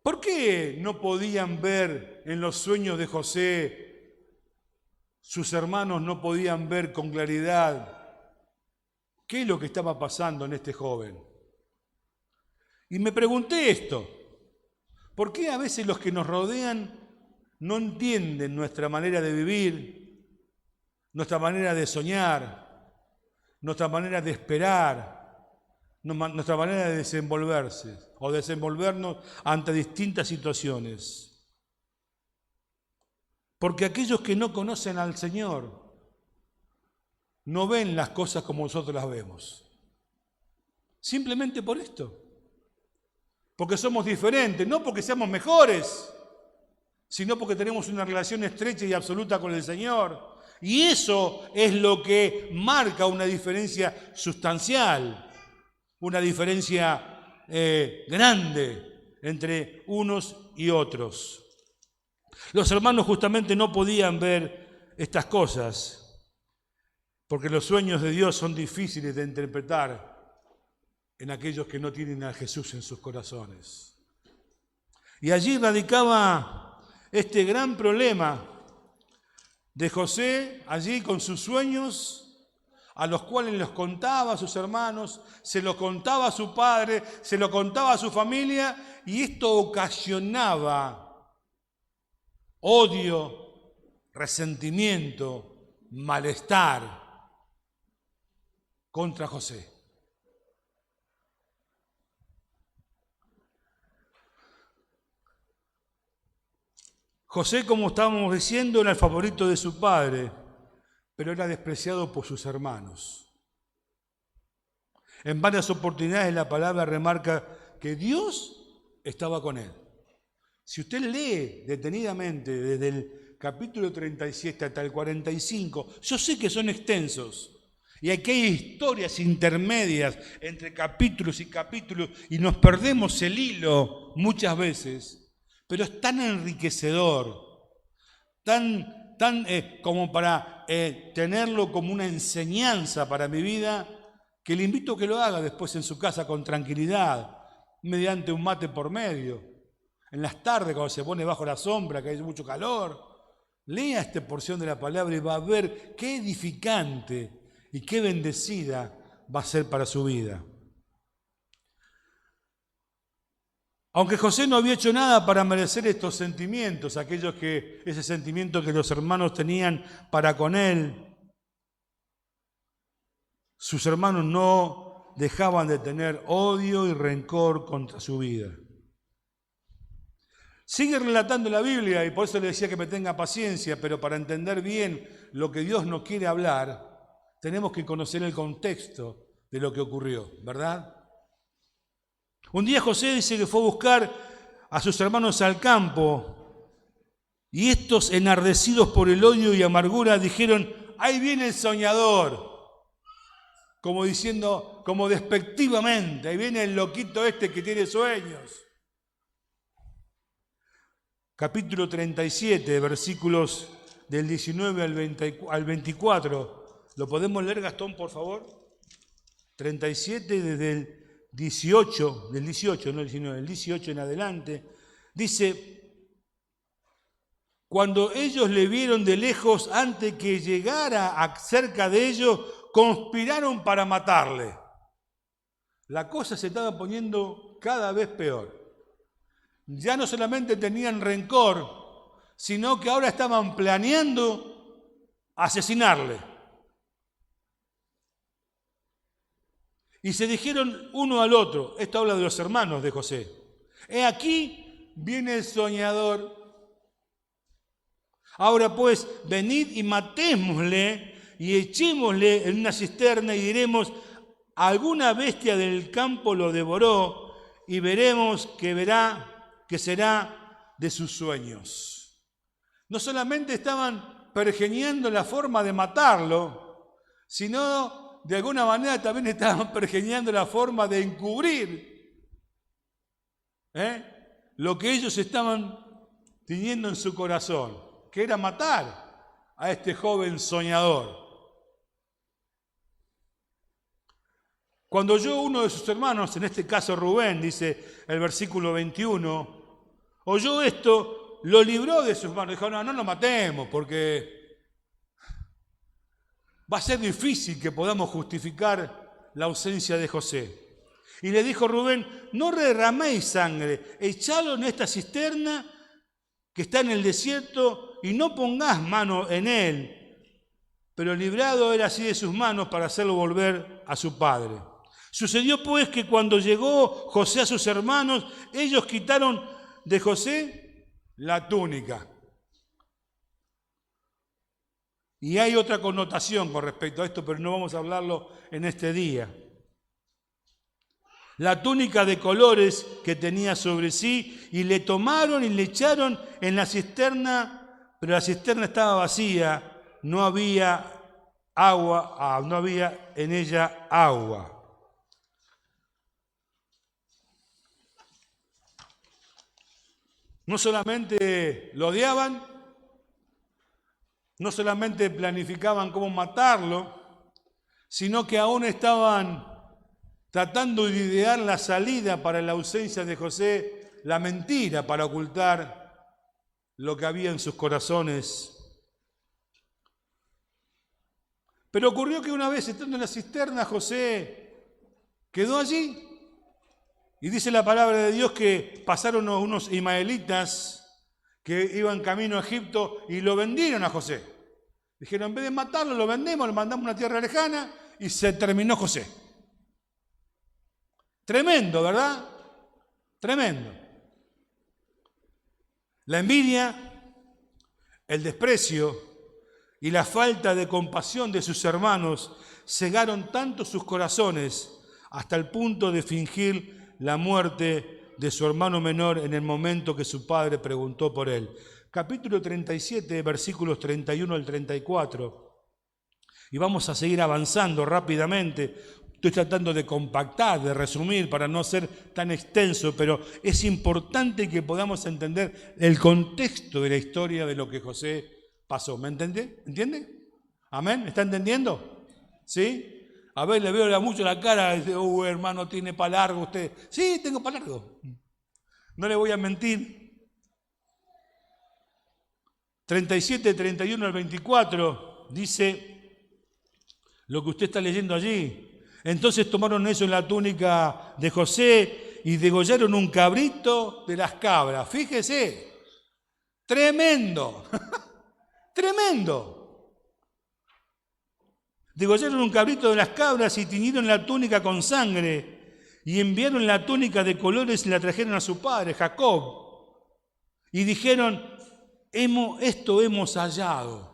S5: ¿Por qué no podían ver en los sueños de José, sus hermanos no podían ver con claridad qué es lo que estaba pasando en este joven? Y me pregunté esto, ¿por qué a veces los que nos rodean no entienden nuestra manera de vivir, nuestra manera de soñar, nuestra manera de esperar, nuestra manera de desenvolverse o desenvolvernos ante distintas situaciones? Porque aquellos que no conocen al Señor no ven las cosas como nosotros las vemos. Simplemente por esto. Porque somos diferentes, no porque seamos mejores, sino porque tenemos una relación estrecha y absoluta con el Señor. Y eso es lo que marca una diferencia sustancial, una diferencia grande entre unos y otros. Los hermanos justamente no podían ver estas cosas, porque los sueños de Dios son difíciles de interpretar en aquellos que no tienen a Jesús en sus corazones. Y allí radicaba este gran problema de José, allí con sus sueños, a los cuales los contaba a sus hermanos, se los contaba a su padre, se lo contaba a su familia, y esto ocasionaba odio, resentimiento, malestar contra José. José, como estábamos diciendo, era el favorito de su padre, pero era despreciado por sus hermanos. En varias oportunidades la palabra remarca que Dios estaba con él. Si usted lee detenidamente desde el capítulo 37 hasta el 45, yo sé que son extensos y aquí hay historias intermedias entre capítulos y capítulos y nos perdemos el hilo muchas veces. Pero es tan enriquecedor, tan como para tenerlo como una enseñanza para mi vida, que le invito a que lo haga después en su casa con tranquilidad, mediante un mate por medio. En las tardes, cuando se pone bajo la sombra, que hay mucho calor, lea esta porción de la palabra y va a ver qué edificante y qué bendecida va a ser para su vida. Aunque José no había hecho nada para merecer estos sentimientos, ese sentimiento que los hermanos tenían para con él, sus hermanos no dejaban de tener odio y rencor contra su vida. Sigue relatando la Biblia y por eso le decía que me tenga paciencia, pero para entender bien lo que Dios nos quiere hablar, tenemos que conocer el contexto de lo que ocurrió, ¿verdad? Un día José dice que fue a buscar a sus hermanos al campo y estos, enardecidos por el odio y amargura, dijeron: ahí viene el soñador, como diciendo, como despectivamente, ahí viene el loquito este que tiene sueños. Capítulo 37, versículos del 19 al 24. ¿Lo podemos leer, Gastón, por favor? 37, desde el 18, del 18, no el 19, el 18 en adelante, dice: cuando ellos le vieron de lejos, antes que llegara cerca de ellos, conspiraron para matarle. La cosa se estaba poniendo cada vez peor. Ya no solamente tenían rencor, sino que ahora estaban planeando asesinarle. Y se dijeron uno al otro, esto habla de los hermanos de José: he aquí viene el soñador. Ahora pues, venid y matémosle y echémosle en una cisterna y diremos: alguna bestia del campo lo devoró, y veremos que será de sus sueños. No solamente estaban pergeñando la forma de matarlo, sino de alguna manera también estaban pergeñando la forma de encubrir lo que ellos estaban teniendo en su corazón, que era matar a este joven soñador. Cuando oyó uno de sus hermanos, en este caso Rubén, dice el versículo 21, oyó esto, lo libró de sus manos. Dijo: no lo matemos, porque va a ser difícil que podamos justificar la ausencia de José. Y le dijo Rubén: no derraméis sangre, echadlo en esta cisterna que está en el desierto y no pongáis mano en él. Pero librado era así de sus manos para hacerlo volver a su padre. Sucedió pues que cuando llegó José a sus hermanos, ellos quitaron de José la túnica. Y hay otra connotación con respecto a esto, pero no vamos a hablarlo en este día. La túnica de colores que tenía sobre sí, y le tomaron y le echaron en la cisterna, pero la cisterna estaba vacía, no había agua, no había en ella agua. No solamente lo odiaban, no solamente planificaban cómo matarlo, sino que aún estaban tratando de idear la salida para la ausencia de José, la mentira para ocultar lo que había en sus corazones. Pero ocurrió que una vez, estando en la cisterna, José quedó allí. Y dice la palabra de Dios que pasaron unos ismaelitas que iban camino a Egipto y lo vendieron a José. Dijeron: en vez de matarlo, lo vendemos, lo mandamos a una tierra lejana, y se terminó José. Tremendo, ¿verdad? Tremendo. La envidia, el desprecio y la falta de compasión de sus hermanos cegaron tanto sus corazones hasta el punto de fingir la muerte de su hermano menor en el momento que su padre preguntó por él. Capítulo 37, versículos 31 al 34. Y vamos a seguir avanzando rápidamente. Estoy tratando de compactar, de resumir para no ser tan extenso, pero es importante que podamos entender el contexto de la historia de lo que José pasó. ¿Me entiende? ¿Entiende? ¿Amén? ¿Está entendiendo? ¿Sí? A ver, le veo mucho la cara, dice: hermano, tiene para largo usted. Sí, tengo para largo. No le voy a mentir. 37, 31 al 24 dice lo que usted está leyendo allí. Entonces tomaron eso en la túnica de José y degollaron un cabrito de las cabras. Fíjese, tremendo, tremendo. Degollaron un cabrito de las cabras y tiñeron la túnica con sangre y enviaron la túnica de colores y la trajeron a su padre, Jacob. Y dijeron: esto hemos hallado.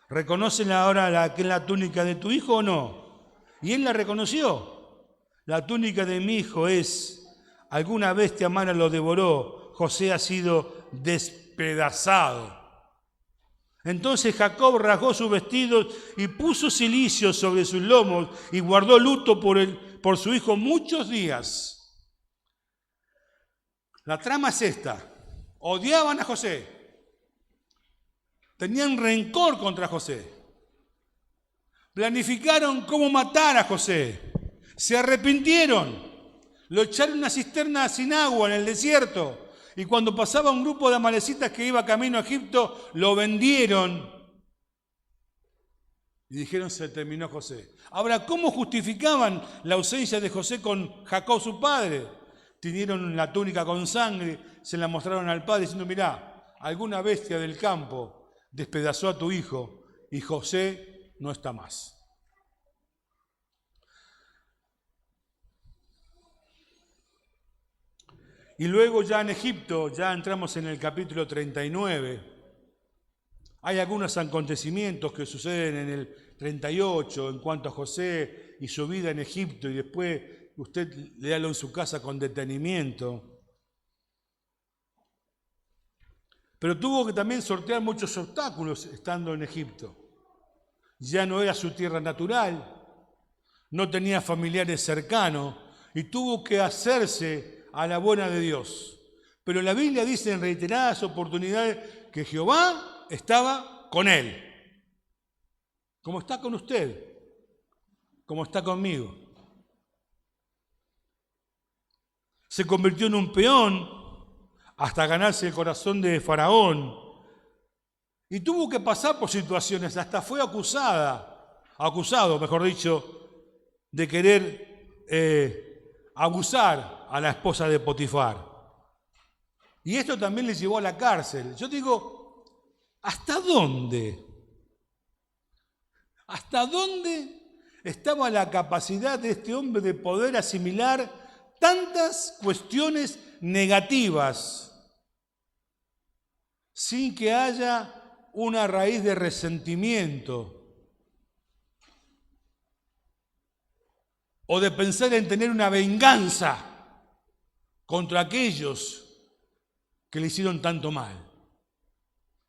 S5: ¿Reconocen ahora que es la túnica de tu hijo o no? Y él la reconoció. La túnica de mi hijo es: alguna bestia mala lo devoró, José ha sido despedazado. Entonces Jacob rasgó sus vestidos y puso cilicio sobre sus lomos y guardó luto por su hijo muchos días. La trama es esta: odiaban a José, tenían rencor contra José, Planificaron cómo matar a José. Se arrepintieron. Lo echaron en una cisterna sin agua en el desierto. Y cuando pasaba un grupo de amalecitas que iba camino a Egipto, lo vendieron. Y dijeron, se terminó José. Ahora, ¿cómo justificaban la ausencia de José con Jacob, su padre? Tinieron la túnica con sangre, se la mostraron al padre diciendo, mirá, alguna bestia del campo despedazó a tu hijo y José no está más. Y luego ya en Egipto, ya entramos en el capítulo 39, hay algunos acontecimientos que suceden en el 38 en cuanto a José y su vida en Egipto, y después usted léalo en su casa con detenimiento. Pero tuvo que también sortear muchos obstáculos estando en Egipto. Ya no era su tierra natural, no tenía familiares cercanos y tuvo que hacerse a la buena de Dios. Pero la Biblia dice en reiteradas oportunidades que Jehová estaba con él, como está con usted, como está conmigo. Se convirtió en un peón hasta ganarse el corazón de Faraón y tuvo que pasar por situaciones, hasta fue acusado, mejor dicho, de querer abusar a la esposa de Potifar. Y esto también le llevó a la cárcel. Yo digo, ¿hasta dónde? ¿Hasta dónde estaba la capacidad de este hombre de poder asimilar tantas cuestiones negativas sin que haya una raíz de resentimiento o de pensar en tener una venganza contra aquellos que le hicieron tanto mal?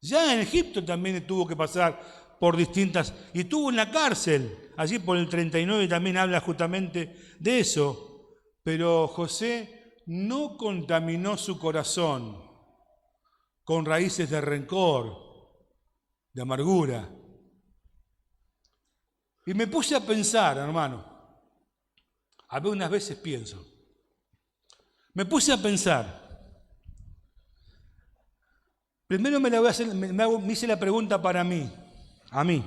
S5: Ya en Egipto también tuvo que pasar por distintas, y estuvo en la cárcel, allí por el 39 también habla justamente de eso, pero José no contaminó su corazón con raíces de rencor, de amargura. Y me puse a pensar, hermano, algunas veces pienso, me puse a pensar, primero me hice la pregunta para mí, a mí.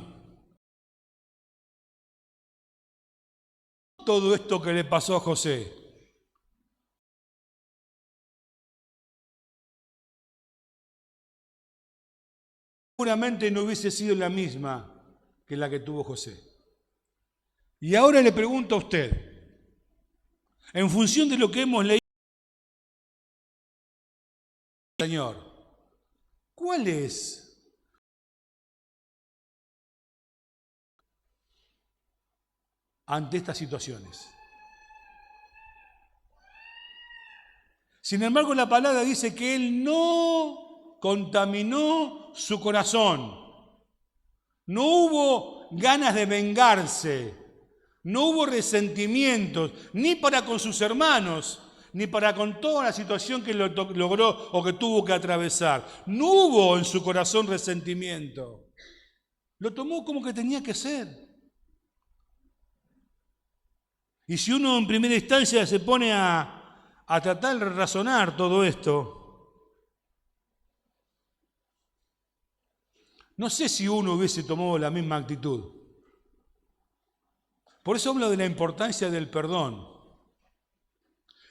S5: Todo esto que le pasó a José, seguramente no hubiese sido la misma que la que tuvo José. Y ahora le pregunto a usted, en función de lo que hemos leído, Señor, ¿cuál es ante estas situaciones? Sin embargo, la palabra dice que él no contaminó su corazón. No hubo ganas de vengarse, no hubo resentimientos, ni para con sus hermanos, ni para con toda la situación que logró o que tuvo que atravesar. No hubo en su corazón resentimiento. Lo tomó como que tenía que ser. Y si uno en primera instancia se pone a tratar de razonar todo esto, no sé si uno hubiese tomado la misma actitud. Por eso hablo de la importancia del perdón.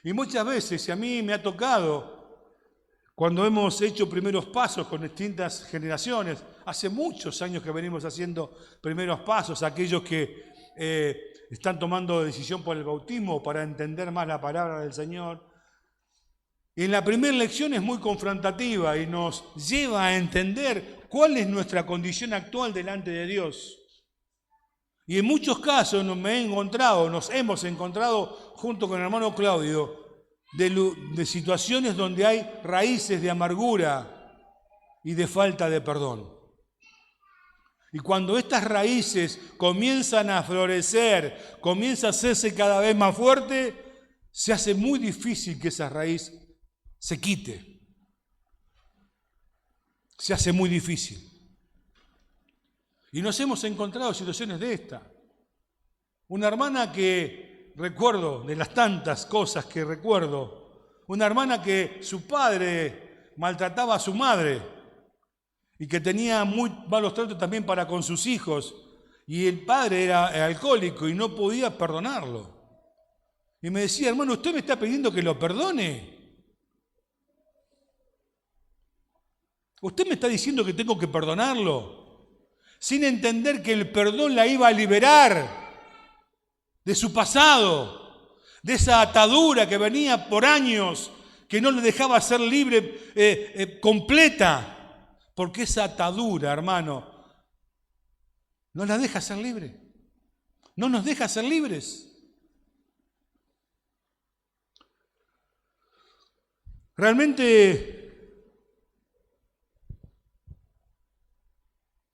S5: Y muchas veces, y a mí me ha tocado, cuando hemos hecho primeros pasos con distintas generaciones, hace muchos años que venimos haciendo primeros pasos, aquellos que están tomando decisión por el bautismo para entender más la palabra del Señor. Y en la primera lección es muy confrontativa y nos lleva a entender cuál es nuestra condición actual delante de Dios. Y en muchos casos nos hemos encontrado junto con el hermano Claudio de situaciones donde hay raíces de amargura y de falta de perdón. Y cuando estas raíces comienzan a florecer, comienza a hacerse cada vez más fuerte, se hace muy difícil que esa raíz se quite. Se hace muy difícil. Y nos hemos encontrado situaciones de esta. Una hermana que recuerdo, de las tantas cosas que recuerdo, una hermana que su padre maltrataba a su madre y que tenía muy malos tratos también para con sus hijos, y el padre era alcohólico y no podía perdonarlo. Y me decía, hermano, ¿usted me está pidiendo que lo perdone? ¿Usted me está diciendo que tengo que perdonarlo? Sin entender que el perdón la iba a liberar de su pasado, de esa atadura que venía por años, que no le dejaba ser libre completa. Porque esa atadura, hermano, no la deja ser libre. No nos deja ser libres. Realmente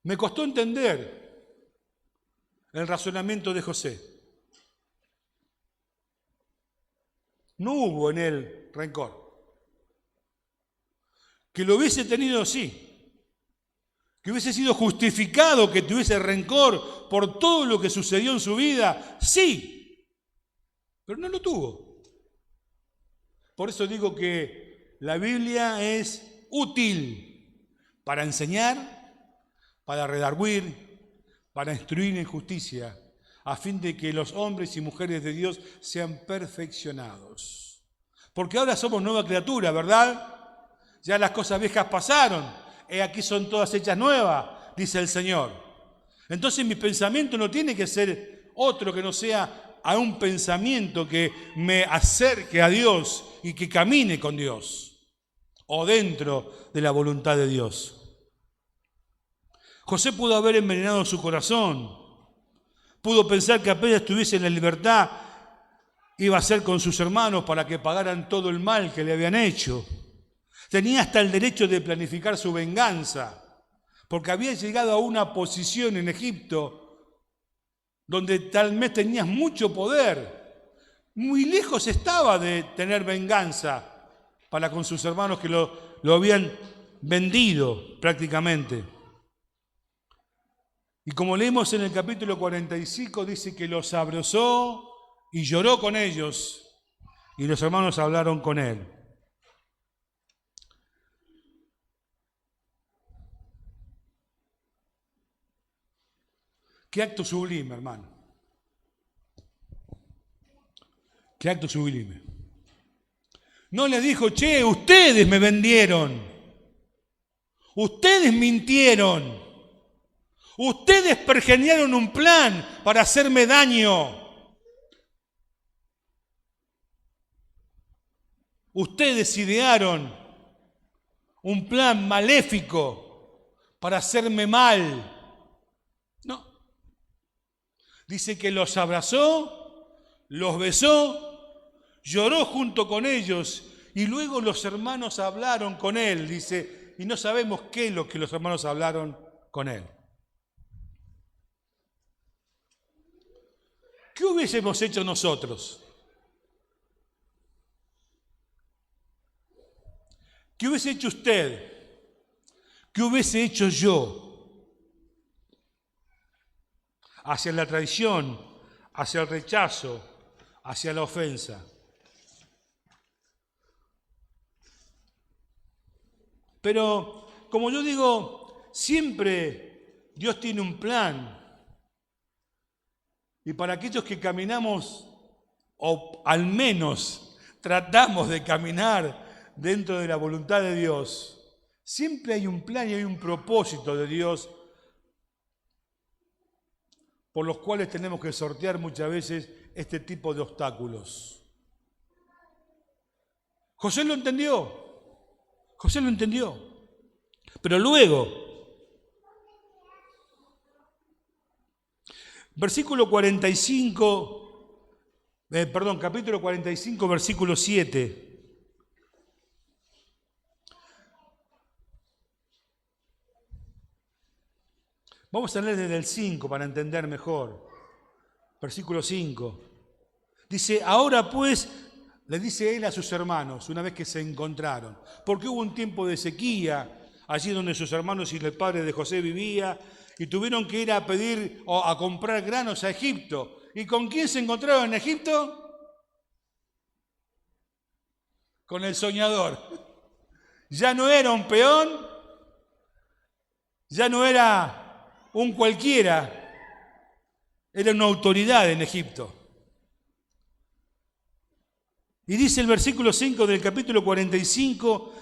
S5: me costó entender el razonamiento de José. No hubo en él rencor. Que lo hubiese tenido, sí. Que hubiese sido justificado que tuviese rencor por todo lo que sucedió en su vida, sí. Pero no lo tuvo. Por eso digo que la Biblia es útil para enseñar, para redarguir, para instruir en justicia, a fin de que los hombres y mujeres de Dios sean perfeccionados. Porque ahora somos nueva criatura, ¿verdad? Ya las cosas viejas pasaron, aquí son todas hechas nuevas, dice el Señor. Entonces mi pensamiento no tiene que ser otro que no sea a un pensamiento que me acerque a Dios y que camine con Dios, o dentro de la voluntad de Dios. José pudo haber envenenado su corazón, pudo pensar que apenas estuviese en la libertad, iba a ser con sus hermanos para que pagaran todo el mal que le habían hecho. Tenía hasta el derecho de planificar su venganza, porque había llegado a una posición en Egipto donde tal vez tenías mucho poder. Muy lejos estaba de tener venganza para con sus hermanos que lo habían vendido prácticamente. Y como leemos en el capítulo 45, dice que los abrazó y lloró con ellos, y los hermanos hablaron con él. Qué acto sublime, hermano. Qué acto sublime. No le dijo, che, ustedes me vendieron. Ustedes mintieron. Ustedes pergeñaron un plan para hacerme daño. Ustedes idearon un plan maléfico para hacerme mal. No. Dice que los abrazó, los besó, lloró junto con ellos y luego los hermanos hablaron con él. Dice, y no sabemos qué es lo que los hermanos hablaron con él. ¿Qué hubiésemos hecho nosotros? ¿Qué hubiese hecho usted? ¿Qué hubiese hecho yo? Hacia la traición, hacia el rechazo, hacia la ofensa. Pero, como yo digo, siempre Dios tiene un plan. Y para aquellos que caminamos, o al menos tratamos de caminar dentro de la voluntad de Dios, siempre hay un plan y hay un propósito de Dios por los cuales tenemos que sortear muchas veces este tipo de obstáculos. José lo entendió. José lo entendió. Pero luego, capítulo 45, versículo 7. Vamos a leer desde el 5 para entender mejor. Versículo 5. Dice, ahora pues, le dice él a sus hermanos, una vez que se encontraron, porque hubo un tiempo de sequía, allí donde sus hermanos y el padre de José vivía, y tuvieron que ir a pedir o a comprar granos a Egipto. ¿Y con quién se encontraron en Egipto? Con el soñador. Ya no era un peón, ya no era un cualquiera, era una autoridad en Egipto. Y dice el versículo 5 del capítulo 45,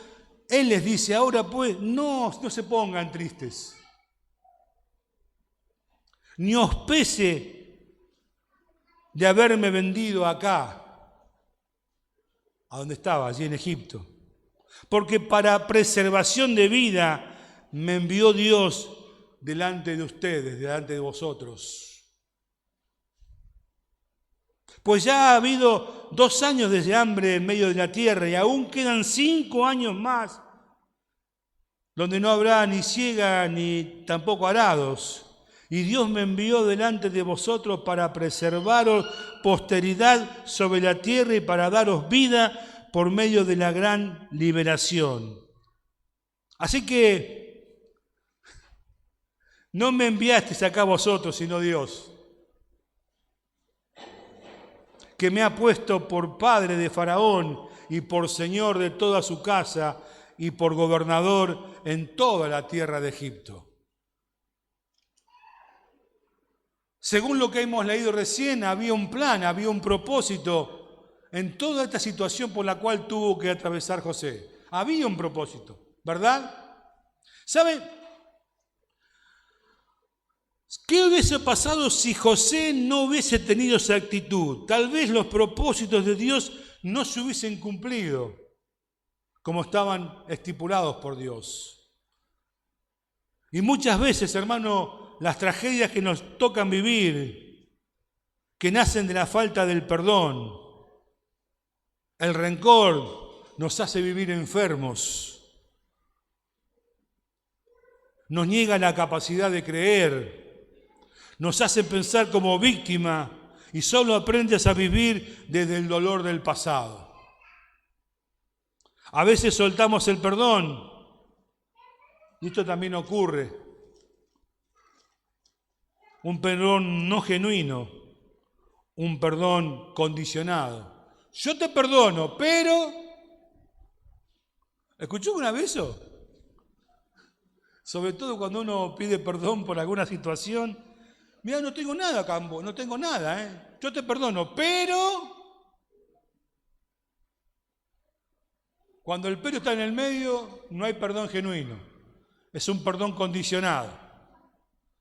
S5: Él les dice, ahora pues, no se pongan tristes, ni os pese de haberme vendido acá, a donde estaba, allí en Egipto, porque para preservación de vida me envió Dios delante de ustedes, delante de vosotros. Pues ya ha habido 2 años de hambre en medio de la tierra y aún quedan 5 años más donde no habrá ni siega ni tampoco arados. Y Dios me envió delante de vosotros para preservaros posteridad sobre la tierra y para daros vida por medio de la gran liberación. Así que no me enviasteis acá a vosotros, sino Dios, que me ha puesto por padre de Faraón y por señor de toda su casa y por gobernador en toda la tierra de Egipto. Según lo que hemos leído recién, había un plan, había un propósito en toda esta situación por la cual tuvo que atravesar José. Había un propósito, ¿verdad? ¿Saben? ¿Qué hubiese pasado si José no hubiese tenido esa actitud? Tal vez los propósitos de Dios no se hubiesen cumplido como estaban estipulados por Dios. Y muchas veces, hermano, las tragedias que nos tocan vivir, que nacen de la falta del perdón, el rencor, nos hace vivir enfermos, nos niega la capacidad de creer, nos hace pensar como víctima y solo aprendes a vivir desde el dolor del pasado. A veces soltamos el perdón y esto también ocurre. Un perdón no genuino, un perdón condicionado. Yo te perdono, pero... ¿Escuchó una vez eso? Sobre todo cuando uno pide perdón por alguna situación. Mira, no tengo nada, Cambo, no tengo nada, ¿eh? Yo te perdono, pero... Cuando el pero está en el medio, no hay perdón genuino. Es un perdón condicionado.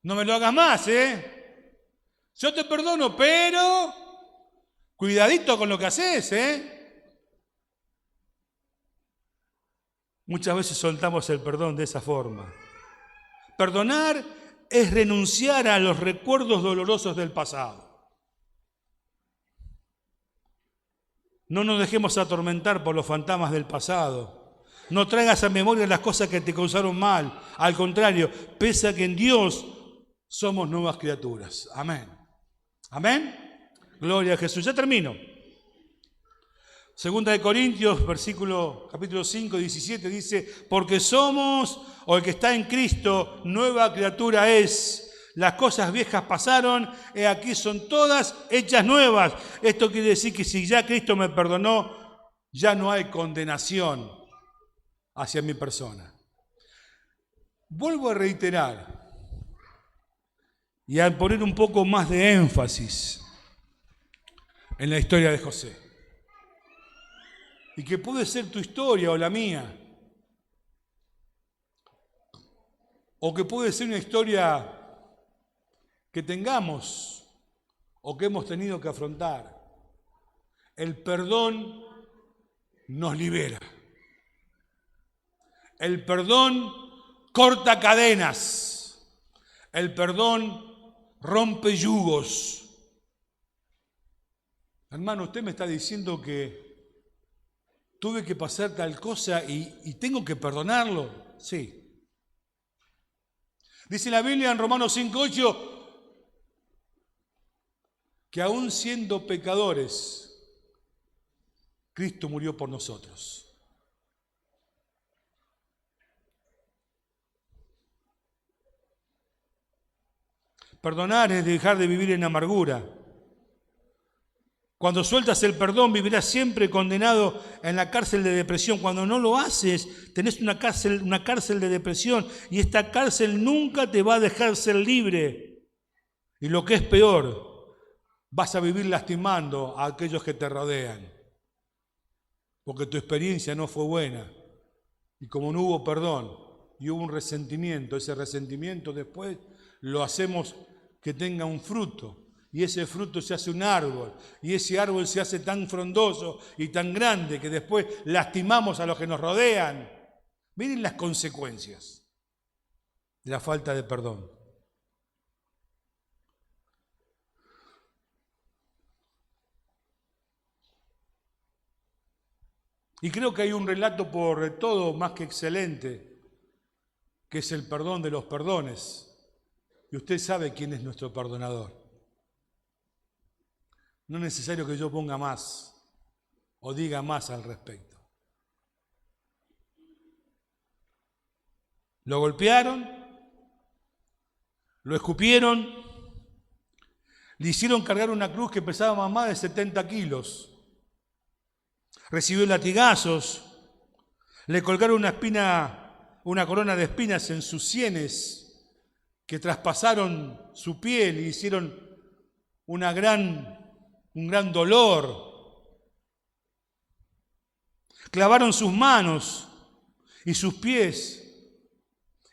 S5: No me lo hagas más, ¿eh? Yo te perdono, pero... Cuidadito con lo que haces, ¿eh? Muchas veces soltamos el perdón de esa forma. Perdonar es renunciar a los recuerdos dolorosos del pasado. No nos dejemos atormentar por los fantasmas del pasado. No traigas a memoria las cosas que te causaron mal. Al contrario, piensa que en Dios somos nuevas criaturas. Amén. Amén. Gloria a Jesús. Ya termino. Segunda de Corintios, capítulo 5, 17, dice, porque somos, o el que está en Cristo, nueva criatura es. Las cosas viejas pasaron, y aquí son todas hechas nuevas. Esto quiere decir que si ya Cristo me perdonó, ya no hay condenación hacia mi persona. Vuelvo a reiterar y a poner un poco más de énfasis en la historia de José. Y que puede ser tu historia o la mía. O que puede ser una historia que tengamos o que hemos tenido que afrontar. El perdón nos libera. El perdón corta cadenas. El perdón rompe yugos. Hermano, usted me está diciendo que tuve que pasar tal cosa y tengo que perdonarlo. Sí. Dice la Biblia en Romanos 5:8 que aún siendo pecadores, Cristo murió por nosotros. Perdonar es dejar de vivir en amargura, Cuando sueltas el perdón, vivirás siempre condenado en la cárcel de depresión. Cuando no lo haces, tenés una cárcel de depresión, y esta cárcel nunca te va a dejar ser libre. Y lo que es peor, vas a vivir lastimando a aquellos que te rodean, porque tu experiencia no fue buena. Y como no hubo perdón y hubo un resentimiento, ese resentimiento después lo hacemos que tenga un fruto. Y ese fruto se hace un árbol, y ese árbol se hace tan frondoso y tan grande que después lastimamos a los que nos rodean. Miren las consecuencias de la falta de perdón. Y creo que hay un relato por todo más que excelente, que es el perdón de los perdones. Y usted sabe quién es nuestro perdonador. No es necesario que yo ponga más o diga más al respecto. Lo golpearon, lo escupieron, le hicieron cargar una cruz que pesaba más de 70 kilos. Recibió latigazos, le colgaron una corona de espinas en sus sienes que traspasaron su piel y hicieron un gran dolor. Clavaron sus manos y sus pies.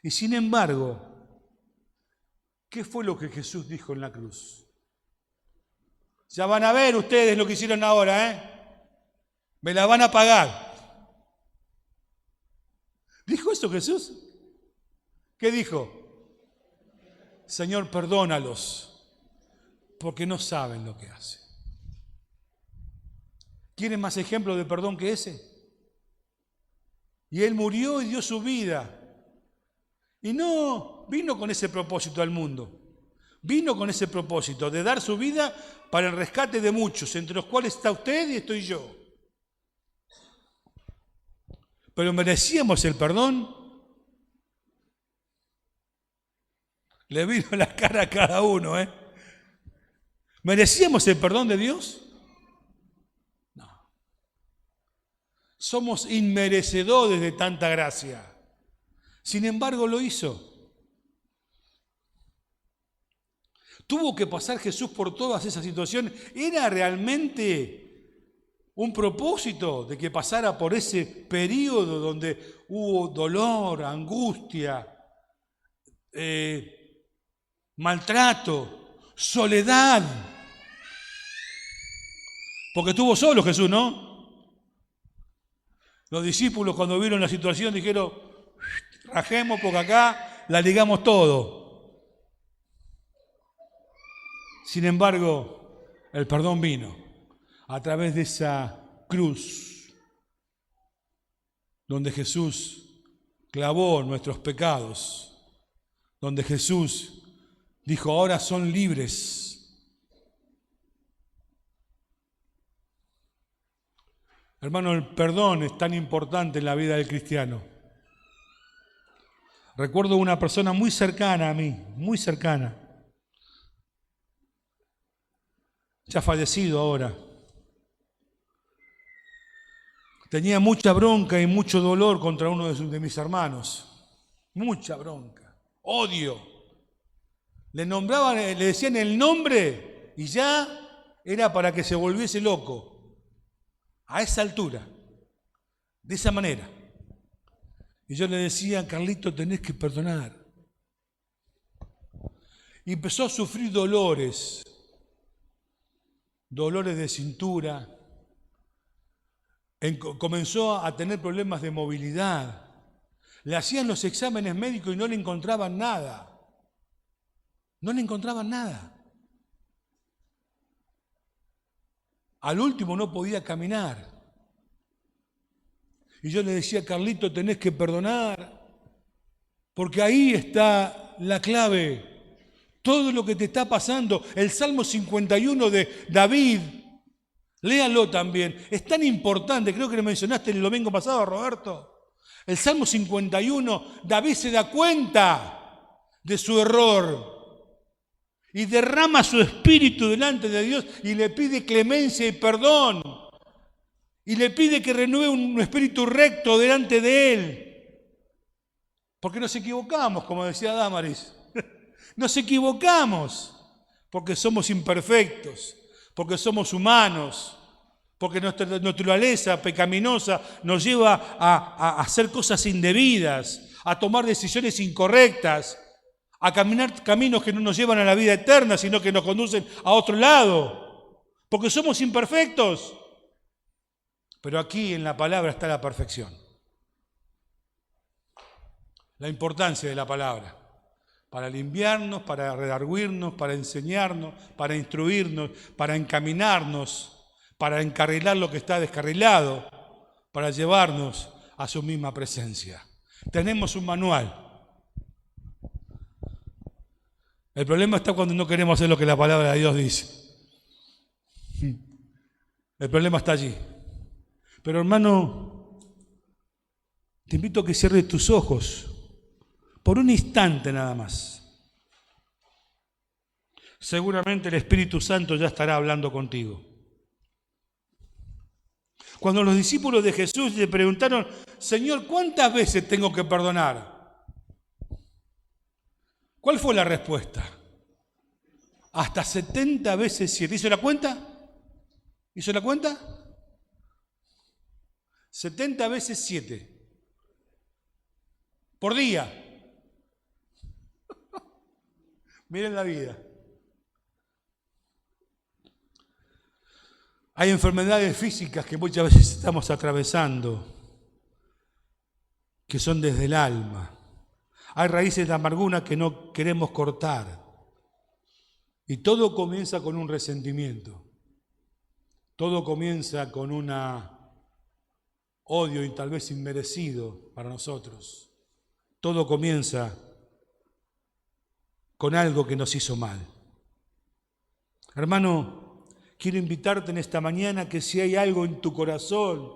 S5: Y sin embargo, ¿qué fue lo que Jesús dijo en la cruz? Ya van a ver ustedes lo que hicieron ahora, ¿eh? Me la van a pagar. ¿Dijo eso Jesús? ¿Qué dijo? Señor, perdónalos, porque no saben lo que hacen. ¿Quieren más ejemplos de perdón que ese? Y Él murió y dio su vida. Y no vino con ese propósito al mundo. Vino con ese propósito de dar su vida para el rescate de muchos, entre los cuales está usted y estoy yo. Pero merecíamos el perdón. Le vino la cara a cada uno, ¿eh? ¿Merecíamos el perdón de Dios? No. Somos inmerecedores de tanta gracia. Sin embargo, lo hizo. Tuvo que pasar Jesús por todas esas situaciones. ¿Era realmente un propósito de que pasara por ese periodo donde hubo dolor, angustia, maltrato, soledad? Porque estuvo solo Jesús, ¿no? Los discípulos cuando vieron la situación dijeron, rajemos porque acá la ligamos todo. Sin embargo, el perdón vino a través de esa cruz donde Jesús clavó nuestros pecados, donde Jesús dijo, ahora son libres. Hermano, el perdón es tan importante en la vida del cristiano. Recuerdo una persona muy cercana a mí, muy cercana, ya fallecido ahora. Tenía mucha bronca y mucho dolor contra uno de mis hermanos. Mucha bronca, odio. Le nombraban, le decían el nombre y ya era para que se volviese loco. A esa altura, de esa manera. Y yo le decía, Carlito, tenés que perdonar. Y empezó a sufrir dolores de cintura, comenzó a tener problemas de movilidad. Le hacían los exámenes médicos y no le encontraban nada. No le encontraban nada. Al último no podía caminar. Y yo le decía, Carlito, tenés que perdonar, porque ahí está la clave. Todo lo que te está pasando, el Salmo 51 de David, léalo también, es tan importante, creo que lo mencionaste el domingo pasado, Roberto. El Salmo 51, David se da cuenta de su error y derrama su espíritu delante de Dios y le pide clemencia y perdón. Y le pide que renueve un espíritu recto delante de Él. Porque nos equivocamos, como decía Damaris. Nos equivocamos porque somos imperfectos, porque somos humanos, porque nuestra naturaleza pecaminosa nos lleva a hacer cosas indebidas, a tomar decisiones incorrectas, a caminar caminos que no nos llevan a la vida eterna, sino que nos conducen a otro lado, porque somos imperfectos. Pero aquí en la palabra está la perfección. La importancia de la palabra. Para limpiarnos, para redarguirnos, para enseñarnos, para instruirnos, para encaminarnos, para encarrilar lo que está descarrilado, para llevarnos a su misma presencia. Tenemos un manual. El problema está cuando no queremos hacer lo que la palabra de Dios dice. El problema está allí. Pero hermano, te invito a que cierres tus ojos por un instante nada más. Seguramente el Espíritu Santo ya estará hablando contigo. Cuando los discípulos de Jesús le preguntaron, Señor, ¿cuántas veces tengo que perdonar? ¿Cuál fue la respuesta? Hasta 70 veces 7. ¿Hizo la cuenta? ¿Hizo la cuenta? 70 veces 7. Por día. Miren la vida. Hay enfermedades físicas que muchas veces estamos atravesando, que son desde el alma. Hay raíces de amargura que no queremos cortar. Y todo comienza con un resentimiento. Todo comienza con un odio y tal vez inmerecido para nosotros. Todo comienza con algo que nos hizo mal. Hermano, quiero invitarte en esta mañana que si hay algo en tu corazón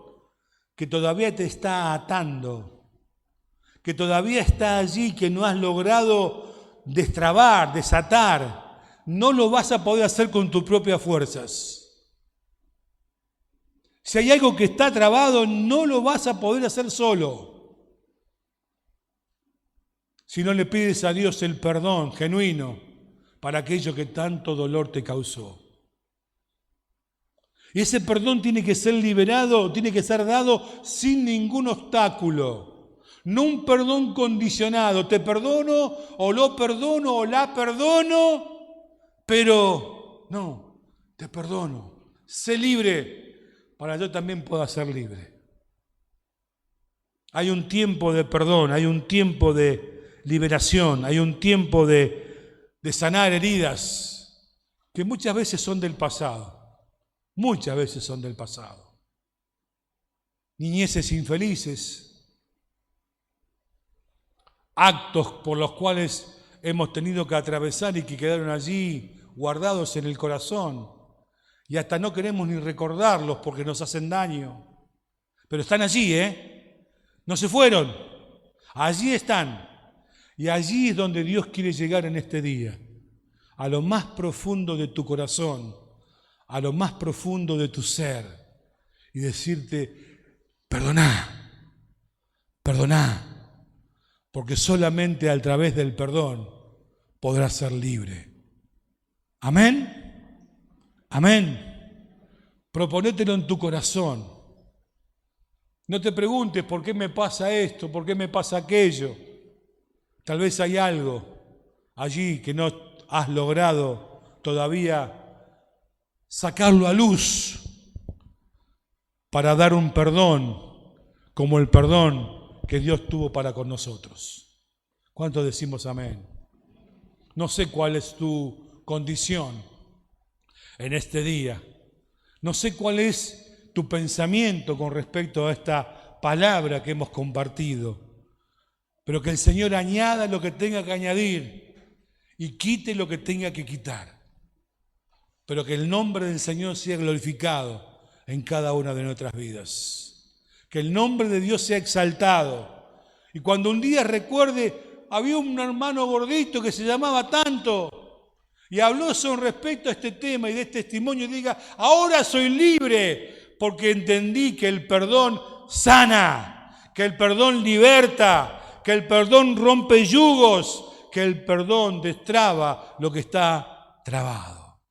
S5: que todavía te está atando, que todavía está allí, que no has logrado destrabar, desatar, no lo vas a poder hacer con tus propias fuerzas. Si hay algo que está trabado, no lo vas a poder hacer solo. Si no le pides a Dios el perdón genuino para aquello que tanto dolor te causó. Y ese perdón tiene que ser liberado, tiene que ser dado sin ningún obstáculo. No un perdón condicionado, te perdono o lo perdono o la perdono, pero no, te perdono, sé libre para yo también pueda ser libre. Hay un tiempo de perdón, hay un tiempo de liberación, hay un tiempo de sanar heridas que muchas veces son del pasado. Muchas veces son del pasado. Niñeces infelices, actos por los cuales hemos tenido que atravesar y que quedaron allí guardados en el corazón y hasta no queremos ni recordarlos porque nos hacen daño. Pero están allí, no se fueron. Allí están. Y allí es donde Dios quiere llegar en este día, a lo más profundo de tu corazón, a lo más profundo de tu ser y decirte, perdoná, perdoná, porque solamente a través del perdón podrás ser libre. Amén, amén. Proponételo en tu corazón. No te preguntes por qué me pasa esto, por qué me pasa aquello. Tal vez hay algo allí que no has logrado todavía sacarlo a luz para dar un perdón como el perdón que Dios tuvo para con nosotros. ¿Cuántos decimos amén? No sé cuál es tu condición en este día. No sé cuál es tu pensamiento con respecto a esta palabra que hemos compartido. Pero que el Señor añada lo que tenga que añadir y quite lo que tenga que quitar. Pero que el nombre del Señor sea glorificado en cada una de nuestras vidas. Que el nombre de Dios sea exaltado. Y cuando un día recuerde, había un hermano gordito que se llamaba tanto, y habló con respecto a este tema y de este testimonio, y diga, ahora soy libre, porque entendí que el perdón sana, que el perdón liberta, que el perdón rompe yugos, que el perdón destraba lo que está trabado.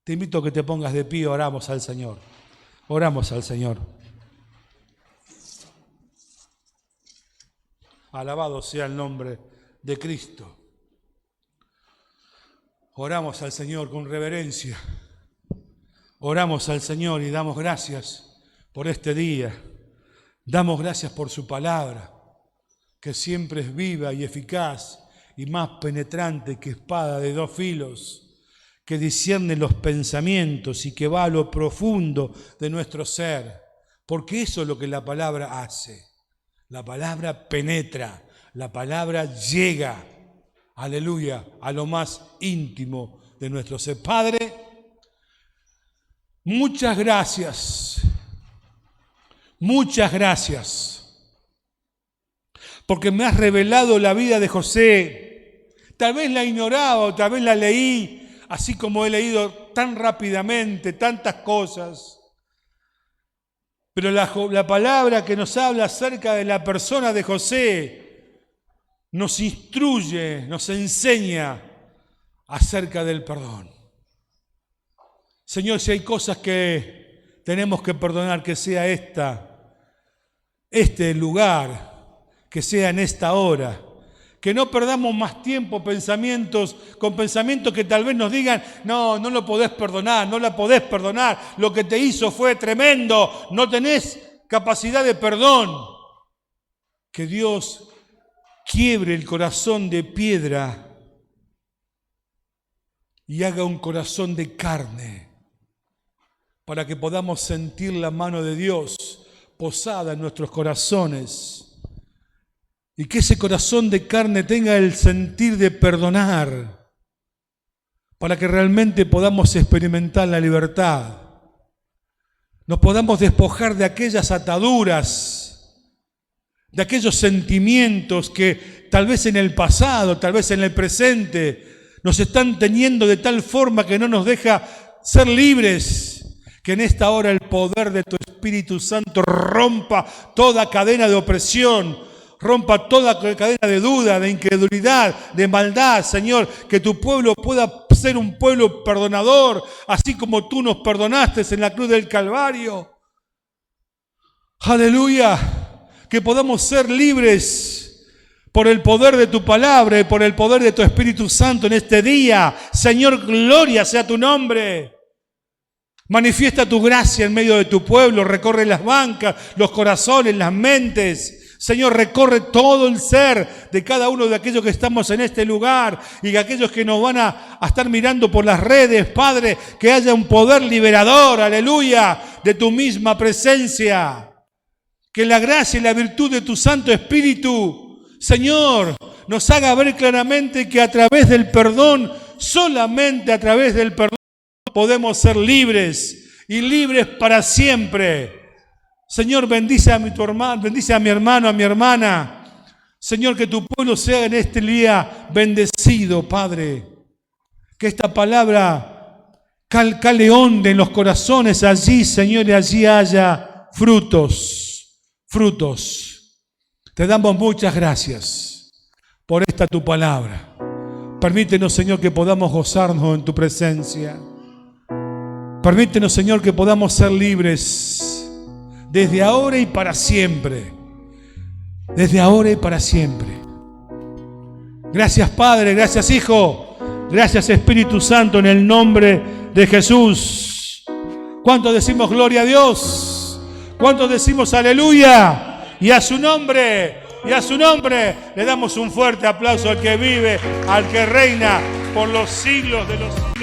S5: Te invito a que te pongas de pie, oramos al Señor. Oramos al Señor. Alabado sea el nombre de Cristo. Oramos al Señor con reverencia. Oramos al Señor y damos gracias por este día. Damos gracias por su palabra, que siempre es viva y eficaz y más penetrante que espada de dos filos, que discierne los pensamientos y que va a lo profundo de nuestro ser, porque eso es lo que la palabra hace. La palabra penetra, la palabra llega, aleluya, a lo más íntimo de nuestro ser. Padre, muchas gracias, porque me has revelado la vida de José. Tal vez la ignoraba o tal vez la leí, así como he leído tan rápidamente tantas cosas. Pero la palabra que nos habla acerca de la persona de José nos instruye, nos enseña acerca del perdón. Señor, si hay cosas que tenemos que perdonar, que sea este lugar, que sea en esta hora. Que no perdamos más tiempo con pensamientos que tal vez nos digan, no lo podés perdonar, no la podés perdonar, lo que te hizo fue tremendo, no tenés capacidad de perdón. Que Dios quiebre el corazón de piedra y haga un corazón de carne, para que podamos sentir la mano de Dios posada en nuestros corazones. Y que ese corazón de carne tenga el sentir de perdonar, para que realmente podamos experimentar la libertad. Nos podamos despojar de aquellas ataduras, de aquellos sentimientos que tal vez en el pasado, tal vez en el presente, nos están teniendo de tal forma que no nos deja ser libres. Que en esta hora el poder de tu Espíritu Santo rompa toda cadena de opresión, rompa toda cadena de duda, de incredulidad, de maldad, Señor, que tu pueblo pueda ser un pueblo perdonador, así como tú nos perdonaste en la cruz del Calvario. Aleluya, que podamos ser libres por el poder de tu palabra y por el poder de tu Espíritu Santo en este día. Señor, gloria sea tu nombre. Manifiesta tu gracia en medio de tu pueblo, recorre las bancas, los corazones, las mentes. Señor, recorre todo el ser de cada uno de aquellos que estamos en este lugar y de aquellos que nos van a estar mirando por las redes, Padre, que haya un poder liberador, aleluya, de tu misma presencia. Que la gracia y la virtud de tu Santo Espíritu, Señor, nos haga ver claramente que a través del perdón, solamente a través del perdón podemos ser libres y libres para siempre. Señor, bendice a mi hermano, a mi hermana. Señor, que tu pueblo sea en este día bendecido, Padre. Que esta palabra cale hondo en los corazones allí, Señor, y allí haya frutos. Te damos muchas gracias por esta tu palabra. Permítenos, Señor, que podamos gozarnos en tu presencia. Permítenos, Señor, que podamos ser libres desde ahora y para siempre. Desde ahora y para siempre. Gracias, Padre, gracias, Hijo, gracias, Espíritu Santo, en el nombre de Jesús. ¿Cuántos decimos gloria a Dios? ¿Cuántos decimos aleluya? Y a su nombre le damos un fuerte aplauso al que vive, al que reina por los siglos de los siglos.